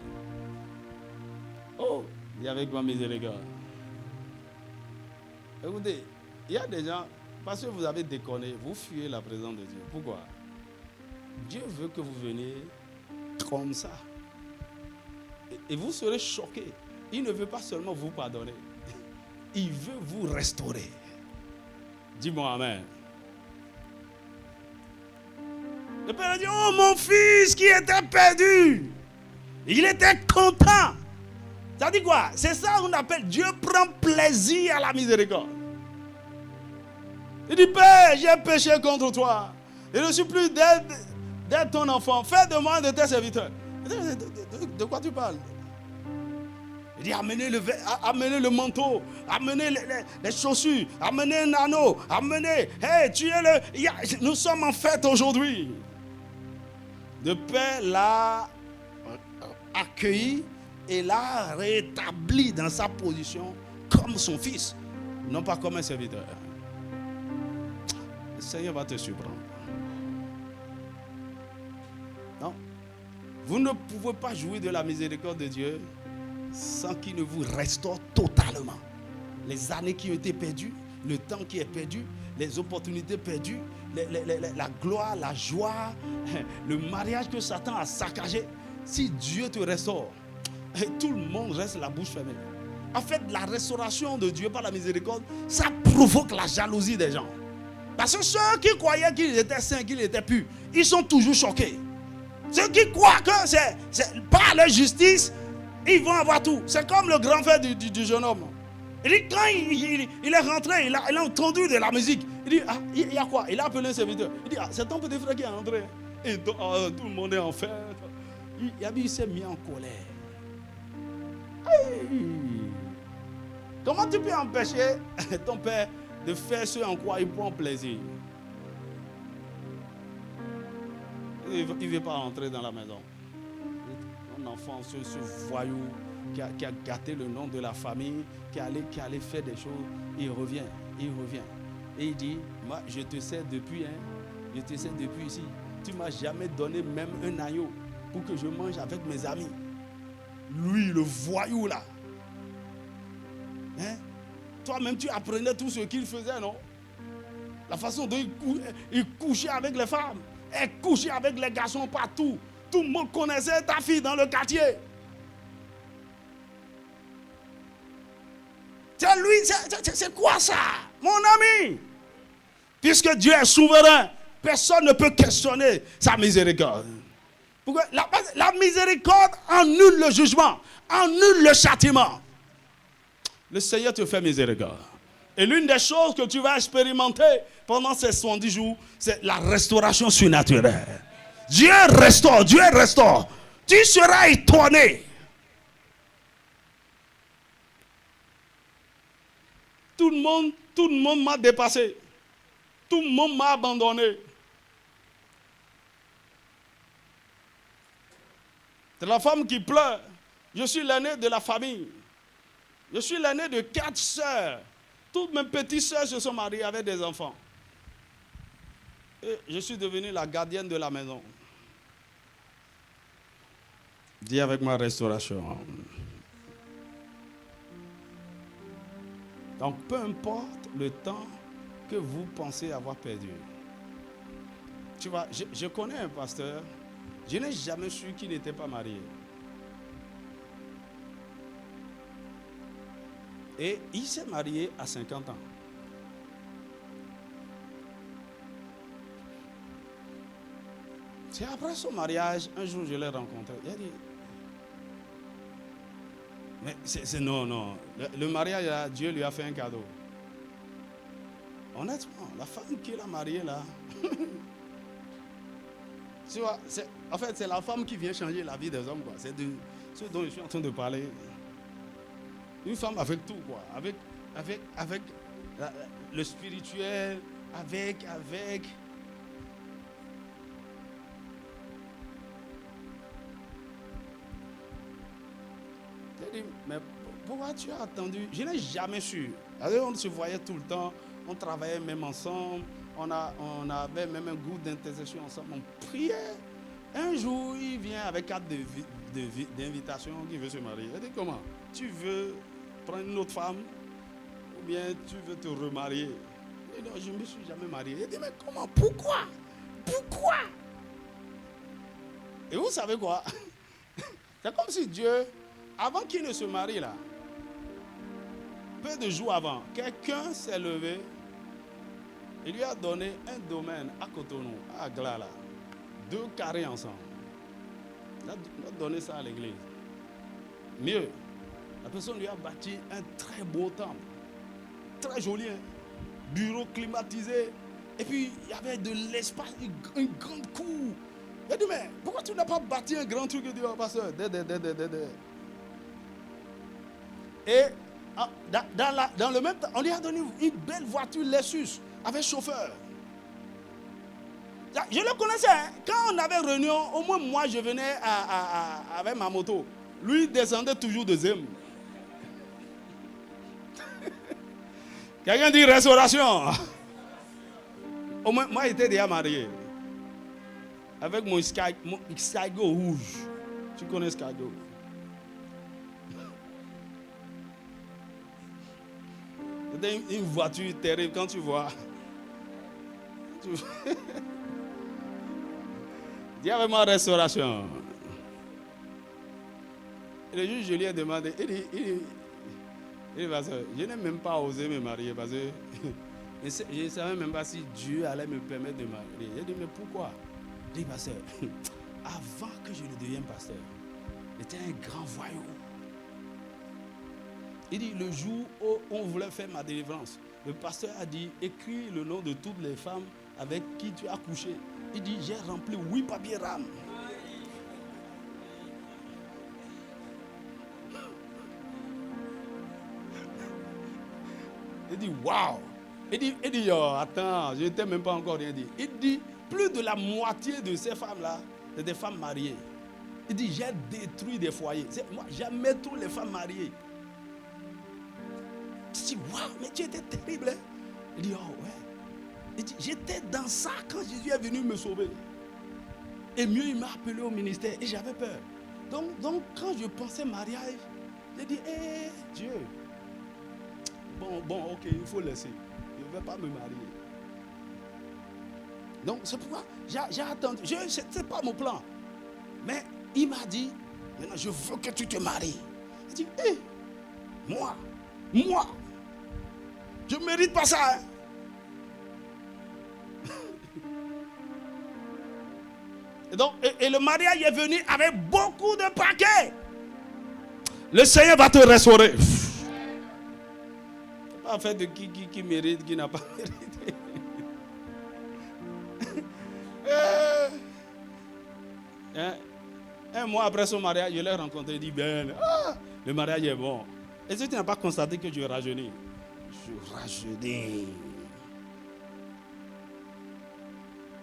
Oh, il y avait grand miséricorde. Écoutez, il y a des gens, parce que vous avez déconné, vous fuyez la présence de Dieu. Pourquoi? Dieu veut que vous veniez comme ça. Et vous serez choqués. Il ne veut pas seulement vous pardonner. Il veut vous restaurer. Dis-moi amen. Le Père a dit, oh mon fils qui était perdu. Il était content. Ça dit quoi? C'est ça qu'on appelle Dieu prend plaisir à la miséricorde. Il dit, Père, j'ai péché contre toi. Je ne suis plus d'être ton enfant. Fais de moi de tes serviteurs. De quoi tu parles? Il dit, amenez le manteau, amenez les chaussures, amenez un anneau, amenez, hey, tuez-le. Nous sommes en fête aujourd'hui. Le Père l'a accueilli et l'a rétabli dans sa position comme son fils, non pas comme un serviteur. Le Seigneur va te surprendre. Non. Vous ne pouvez pas jouir de la miséricorde de Dieu sans qu'il ne vous restaure totalement. Les années qui ont été perdues, le temps qui est perdu, les opportunités perdues, la gloire, la joie, le mariage que Satan a saccagé. Si Dieu te restaure, tout le monde reste la bouche fermée. En fait, la restauration de Dieu par la miséricorde, ça provoque la jalousie des gens. Parce que ceux qui croyaient qu'ils étaient saints, qu'ils étaient purs, ils sont toujours choqués. Ceux qui croient que c'est par leur justice, ils vont avoir tout. C'est comme le grand frère du jeune homme. Il dit, quand il est rentré, il a entendu de la musique. Il dit, il y a quoi? Il a appelé un serviteur. Il dit, c'est ton petit frère qui est rentré. Et tout le monde est en fête. Il s'est mis en colère. Hey. Comment tu peux empêcher ton père de faire ce en quoi il prend plaisir? Il ne veut pas rentrer dans la maison. Un enfant, ce voyou qui a gâté le nom de la famille, qui allait faire des choses, il revient. Et il dit, moi je te sais depuis, je te sais depuis ici. Tu ne m'as jamais donné même un agneau pour que je mange avec mes amis. Lui, le voyou là. Toi-même, tu apprenais tout ce qu'il faisait, non? La façon dont il couchait avec les femmes, et couchait avec les garçons partout. Tout le monde connaissait ta fille dans le quartier. C'est lui, c'est quoi ça, mon ami? Puisque Dieu est souverain, personne ne peut questionner sa miséricorde. Pourquoi? La miséricorde annule le jugement, annule le châtiment. Le Seigneur te fait miséricorde. Et l'une des choses que tu vas expérimenter pendant ces 70 jours, c'est la restauration surnaturelle. Dieu restaure, Dieu restaure. Tu seras étonné. Tout le monde m'a dépassé. Tout le monde m'a abandonné. C'est la femme qui pleure. Je suis l'aîné de la famille. Je suis l'aîné de 4 sœurs. Toutes mes petites sœurs se sont mariées avec des enfants. Et je suis devenue la gardienne de la maison. Dis avec moi restauration. Donc, peu importe le temps que vous pensez avoir perdu. Tu vois, je connais un pasteur, je n'ai jamais su qu'il n'était pas marié. Et il s'est marié à 50 ans. C'est après son mariage, un jour je l'ai rencontré. Il a dit, mais non. Le mariage, là, Dieu lui a fait un cadeau. Honnêtement, la femme qu'il a mariée là, tu vois, en fait, c'est la femme qui vient changer la vie des hommes, quoi. C'est de ce dont je suis en train de parler. Une femme avec tout, quoi. Avec le spirituel, avec. J'ai dit, mais pourquoi tu as attendu? Je n'ai jamais su. Alors, on se voyait tout le temps, on travaillait même ensemble, on avait même un groupe d'intercession ensemble, on priait. Un jour, il vient avec carte d'invitation qui veut se marier. Il dit, comment? Tu veux prendre une autre femme ou bien tu veux te remarier? Il dit, non, je ne me suis jamais marié. Il dit, mais comment? Pourquoi? Et vous savez quoi? C'est comme si Dieu, avant qu'il ne se marie là, peu de jours avant, quelqu'un s'est levé et lui a donné un domaine à Cotonou, à Agla, là, 2 carrés ensemble. Il a donné ça à l'église. Mieux, la personne lui a bâti un très beau temple, très joli, hein? Bureau climatisé, et puis il y avait de l'espace, une grande cour. Il a dit, mais pourquoi tu n'as pas bâti un grand truc? Il dit, oh, pasteur, Et dans le même temps, on lui a donné une belle voiture Lexus avec chauffeur. Je le connaissais. Hein? Quand on avait réunion, au moins moi je venais avec ma moto. Lui il descendait toujours de Zem. Quelqu'un dit restauration. Au moins, moi j'étais déjà marié. Avec mon Skygo rouge. Tu connais Skygo? C'était une voiture terrible quand tu vois. Dis avec moi restauration. Et le juge, je lui ai demandé, il dit, pasteur, je n'ai même pas osé me marier parce que je ne savais même pas si Dieu allait me permettre de me marier. Il dit, mais pourquoi? Il dit, pasteur, avant que je ne devienne pasteur, j'étais un grand voyou. Il dit, le jour où on voulait faire ma délivrance, le pasteur a dit, écris le nom de toutes les femmes avec qui tu as couché. Il dit, j'ai rempli 8 papiers rames. Il dit, waouh. Il dit, oh, attends, je ne t'ai même pas encore rien dit. Il dit, plus de la moitié de ces femmes-là, c'est des femmes mariées. Il dit, j'ai détruit des foyers. Moi, j'aimais trop les femmes mariées. Je dis, waouh, mais tu étais terrible. Hein? Il dit, oh ouais. Il dit, j'étais dans ça quand Jésus est venu me sauver. Et mieux, il m'a appelé au ministère et j'avais peur. Donc quand je pensais mariage, j'ai dit, Dieu, bon, ok, il faut laisser. Je ne vais pas me marier. Donc c'est pourquoi j'ai attendu. Ce n'est pas mon plan. Mais il m'a dit, maintenant je veux que tu te maries. Il dit, moi, je ne mérite pas ça. Hein? Et le mariage est venu avec beaucoup de paquets. Le Seigneur va te restaurer. Pas en fait de qui mérite, qui n'a pas mérité. Un mois après son mariage, je l'ai rencontré. Il dit, ben, le mariage est bon. Est-ce que tu n'as pas constaté que je rajeunis? Je rajeunis.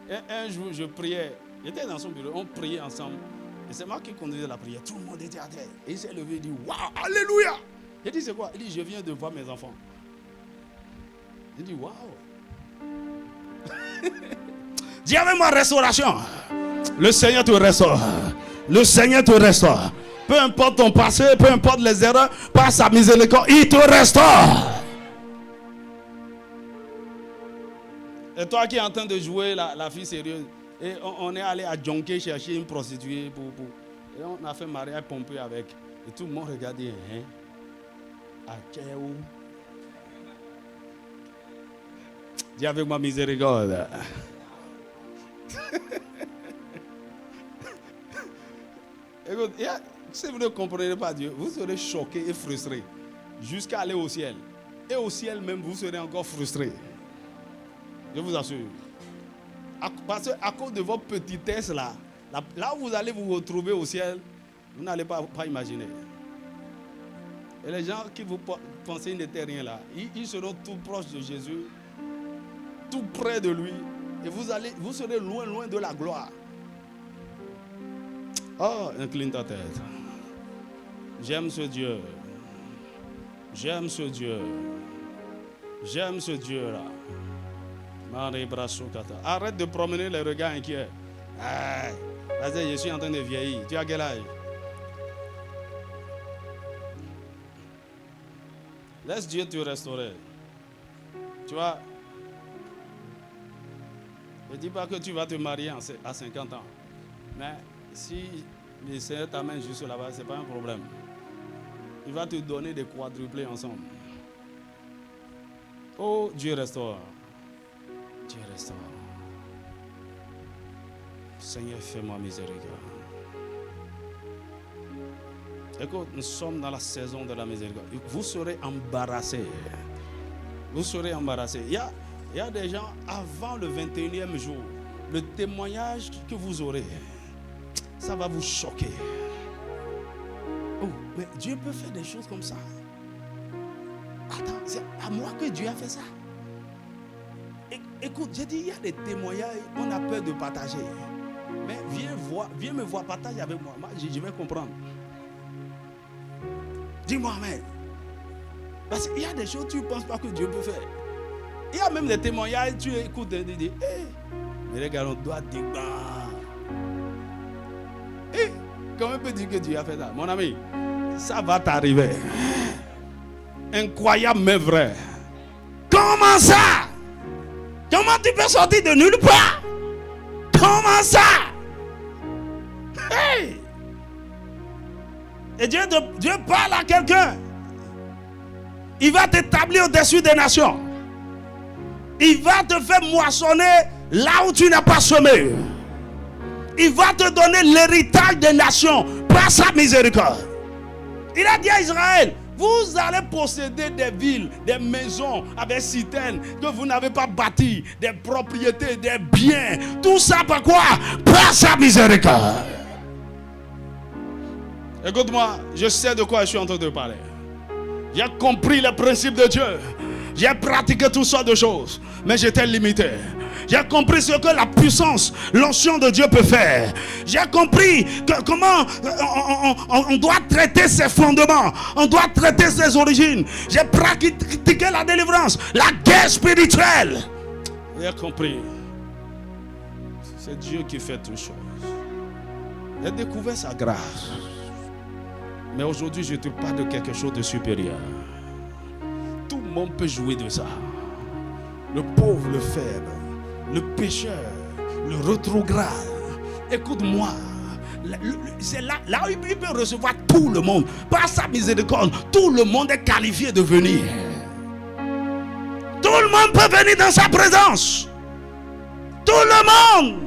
Et un jour, je priais. J'étais dans son bureau, on priait ensemble. Et c'est moi qui conduisais la prière. Tout le monde était à terre. Et il s'est levé et dit, waouh, alléluia. Il dit, c'est quoi? Il dit, je viens de voir mes enfants. Il dit, waouh. Dis avec moi, restauration. Le Seigneur te restaure. Le Seigneur te restaure. Peu importe ton passé, peu importe les erreurs, par sa miséricorde, il te restaure. Et toi qui es en train de jouer la fille sérieuse, et on est allé à Djonké chercher une prostituée et on a fait mariage pompé avec. Et tout le monde regardait, hein? À Tchéou. Dis avec moi, miséricorde. Écoute, si vous ne comprenez pas Dieu, vous serez choqué et frustré jusqu'à aller au ciel. Et au ciel même, vous serez encore frustré. Je vous assure. Parce qu'à cause de votre petitesse là où vous allez vous retrouver au ciel, vous n'allez pas imaginer. Et les gens qui vous pensaient qu'ils n'étaient rien là, ils seront tout proches de Jésus, tout près de lui. Et vous serez loin, loin de la gloire. Oh, incline ta tête. J'aime ce Dieu. J'aime ce Dieu. J'aime ce Dieu là. Arrête de promener les regards inquiets. Vas-y, je suis en train de vieillir. Tu as quel âge? Laisse Dieu te restaurer. Tu vois, ne dis pas que tu vas te marier à 50 ans. Mais si le Seigneur t'amène juste là-bas, ce n'est pas un problème. Il va te donner des quadruplés ensemble. Oh, Dieu restaure. Dieu restaure. Seigneur, fais-moi miséricorde. Écoute, nous sommes dans la saison de la miséricorde. Vous serez embarrassés. Vous serez embarrassés. Il y a des gens, avant le 21e jour, le témoignage que vous aurez, ça va vous choquer. Oh, mais Dieu peut faire des choses comme ça. Attends, c'est à moi que Dieu a fait ça. Écoute, j'ai dit, il y a des témoignages, on a peur de partager. Mais viens me voir, partage avec moi. Moi, je vais comprendre. Dis-moi, amen. Parce qu'il y a des choses que tu ne penses pas que Dieu peut faire. Il y a même des témoignages, tu écoutes et tu dis, mais regarde, on doit dire, comment peut dire que Dieu a fait ça? Mon ami, ça va t'arriver. Incroyable mais vrai. Comment ça? Comment tu peux sortir de nulle part? Comment ça? Hey! Et Dieu parle à quelqu'un. Il va t'établir au-dessus des nations. Il va te faire moissonner là où tu n'as pas semé. Il va te donner l'héritage des nations par sa miséricorde. Il a dit à Israël, vous allez posséder des villes, des maisons avec citernes que vous n'avez pas bâties, des propriétés, des biens. Tout ça par quoi? Par sa miséricorde. Écoute-moi, je sais de quoi je suis en train de parler. J'ai compris les principes de Dieu. J'ai pratiqué toutes sortes de choses, mais j'étais limité. J'ai compris ce que la puissance, l'onction de Dieu peut faire. J'ai compris comment on doit traiter ses fondements. On doit traiter ses origines. J'ai pratiqué la délivrance, la guerre spirituelle. J'ai compris. C'est Dieu qui fait toutes choses. J'ai découvert sa grâce. Mais aujourd'hui, je te parle de quelque chose de supérieur. Tout le monde peut jouer de ça. Le pauvre, le faible, le pécheur, le rétrograde. Écoute-moi. C'est là où il peut recevoir tout le monde. Par sa miséricorde, tout le monde est qualifié de venir. Tout le monde peut venir dans sa présence. Tout le monde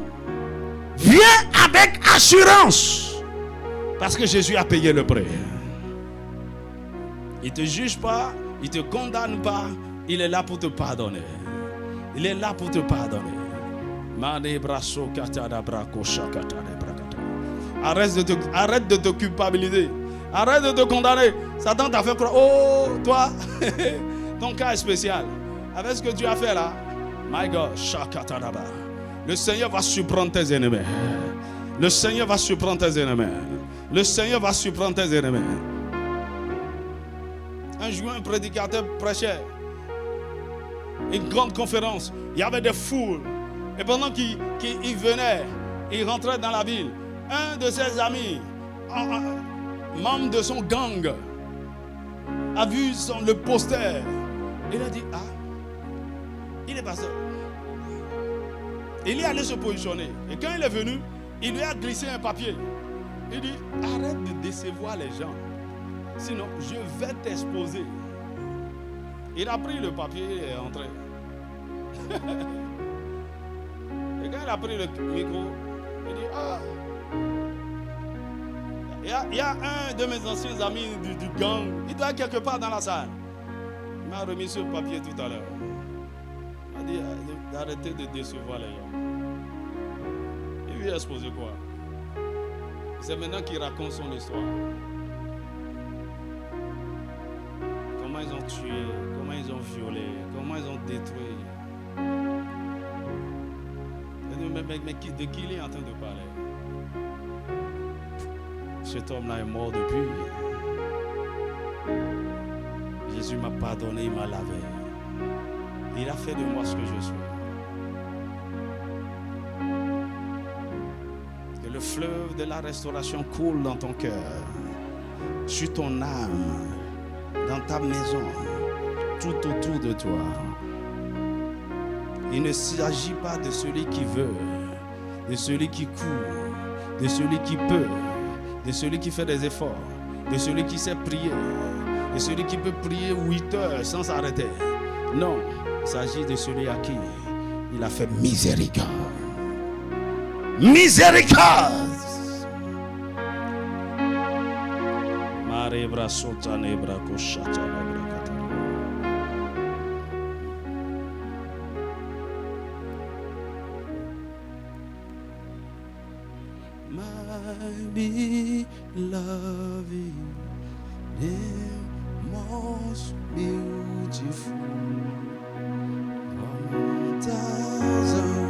vient avec assurance. Parce que Jésus a payé le prix. Il ne te juge pas, il ne te condamne pas, il est là pour te pardonner. Il est là pour te pardonner. Arrête de te culpabiliser. Arrête de te condamner. Satan t'a fait croire, oh, toi, ton cas est spécial. Avec ce que tu as fait là, my God, le Seigneur va surprendre tes ennemis. Le Seigneur va surprendre tes ennemis. Le Seigneur va surprendre tes ennemis. Un jour, un prédicateur prêchait une grande conférence. Il y avait des foules. Et pendant qu'il venait, il rentrait dans la ville. Un de ses amis, membre de son gang, a vu le poster. Il a dit, ah, il est pasteur. Il est allé se positionner. Et quand il est venu, il lui a glissé un papier. Il dit, arrête de décevoir les gens. Sinon, je vais t'exposer. Il a pris le papier et est entré. Et quand il a pris le micro, il dit, ah, il y a un de mes anciens amis du gang, il doit être quelque part dans la salle. Il m'a remis ce papier tout à l'heure. Il m'a dit d'arrêter de décevoir les gens. Il lui a exposé quoi? C'est maintenant qu'il raconte son histoire. Comment ils ont tué, comment ils ont violé, comment ils ont détruit. Mais de qui il est en train de parler? Cet homme-là est mort depuis. Jésus m'a pardonné, il m'a lavé. Il a fait de moi ce que je suis. Que le fleuve de la restauration coule dans ton cœur, sur ton âme, dans ta maison, tout autour de toi. Il ne s'agit pas de celui qui veut, de celui qui court, de celui qui peut, de celui qui fait des efforts, de celui qui sait prier, de celui qui peut prier 8 heures sans s'arrêter. Non, il s'agit de celui à qui il a fait miséricorde. Miséricorde! Marebra sotanebra koshatanebra katana. My beloved, the most beautiful among thousands.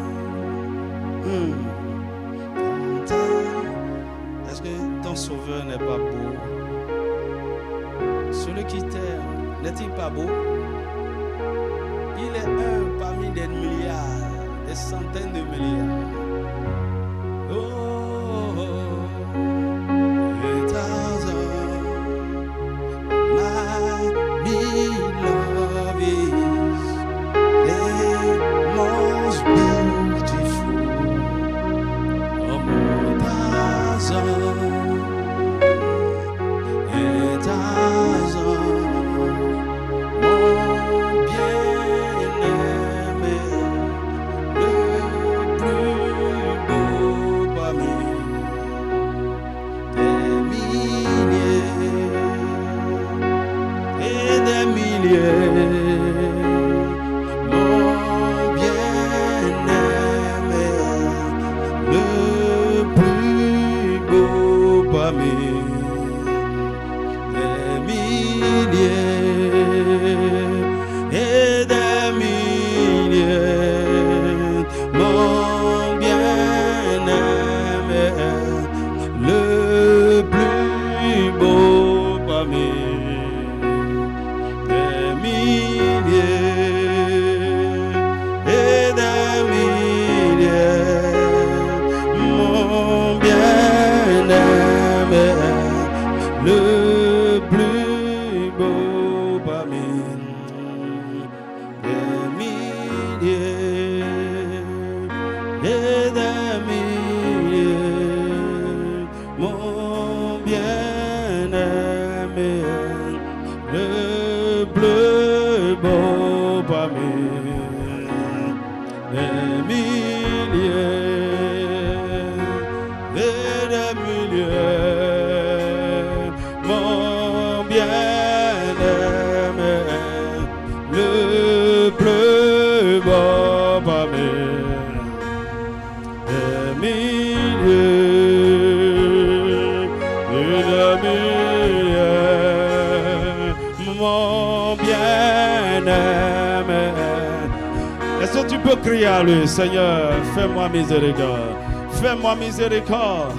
Est-ce que ton sauveur n'est pas beau? Celui qui t'aime, n'est-il pas beau? Il est un parmi des milliards, des centaines de milliards. Est-ce que tu peux crier à lui, Seigneur, fais-moi miséricorde. Fais-moi miséricorde.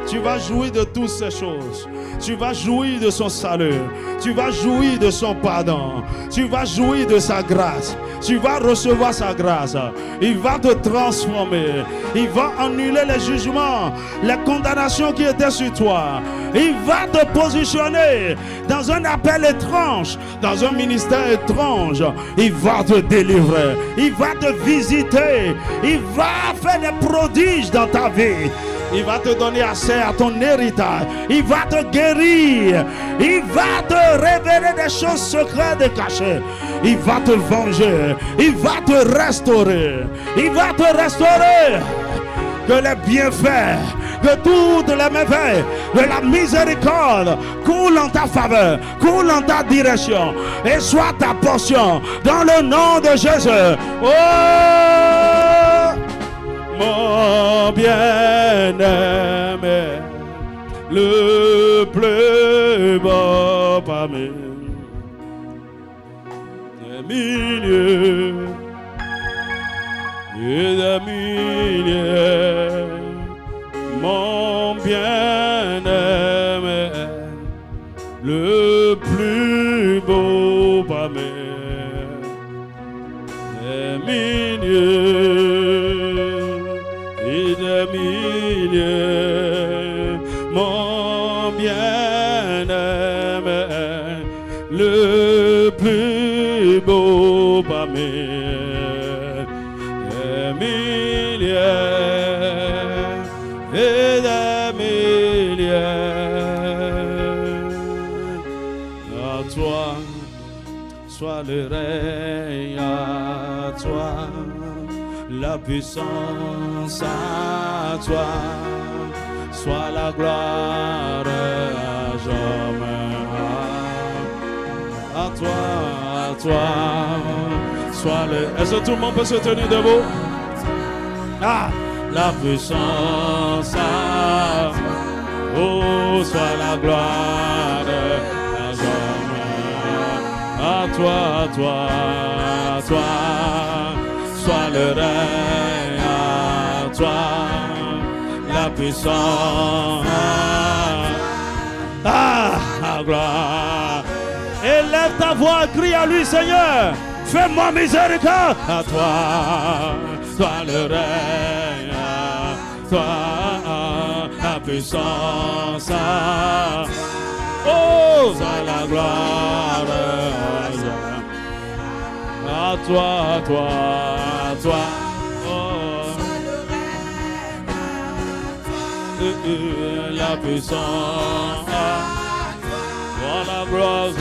Tu vas jouir de toutes ces choses. Tu vas jouir de son salut. Tu vas jouir de son pardon. Tu vas jouir de sa grâce. Tu vas recevoir sa grâce. Il va te transformer. Il va annuler les jugements, les condamnations qui étaient sur toi. Il va te positionner dans un appel étrange, dans un ministère étrange. Il va te délivrer. Il va te visiter. Il va faire des prodiges dans ta vie. Il va te donner accès à ton héritage. Il va te guérir. Il va te révéler des choses secrètes et cachées. Il va te venger. Il va te restaurer. Il va te restaurer. Que les bienfaits, que toutes les merveilles de la miséricorde coulent en ta faveur, coulent en ta direction et soit ta portion dans le nom de Jésus. Oh! Mon bien-aimé, le plus beau parmi les milliers et des milliers, mon bien-aimé, le plus beau parmi les milliers. Des milliers, mon bien-aimé, le plus beau parmi des milliers et des milliers. À toi soit le règne, à toi la puissance, à toi soit la gloire à jamais. À toi soit le... Est-ce que tout le monde peut se tenir debout? Ah, la puissance, oh, soit la gloire à jamais. À toi soit le règne, à toi la puissance, la gloire. Élève ta voix, crie à lui, Seigneur, fais-moi miséricorde. À toi le règne, à toi la puissance, oh, soit la gloire. À toi, oh, la puissance, soit la gloire,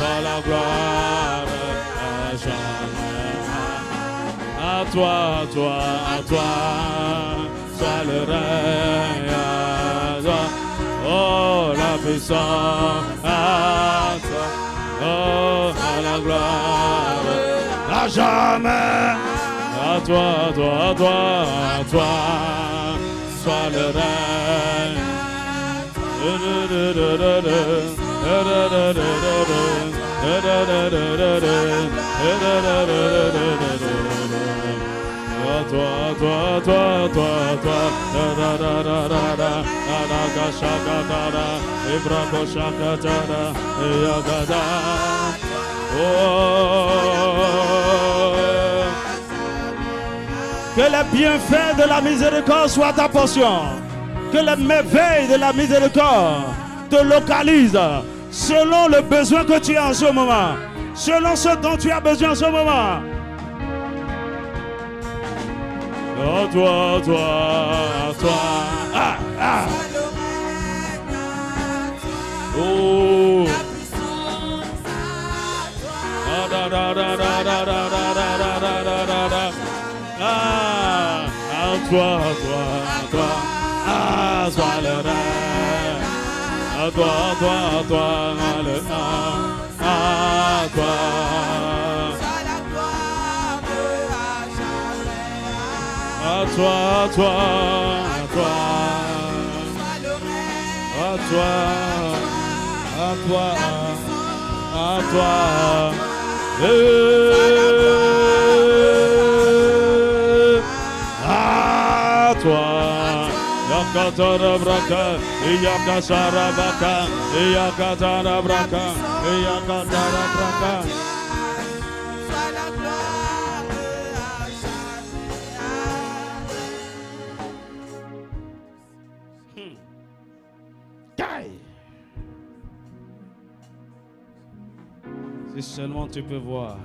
à jamais. À toi, soit le règne, à toi, oh, la puissance, à toi, oh, la gloire. À jamais, à toi, soit le règne. Que les bienfaits de la miséricorde soient ta portion. Que les merveilles de la miséricorde te localisent selon le besoin que tu as en ce moment. Selon ce dont tu as besoin en ce moment. Oh, toi. Oh. Toi. Sois le règne. Toi, le nom. Toi. Katara Braka, Iyakasara Baka, Iyakatara Braka, Iyakatara Braka. Si seulement tu peux voir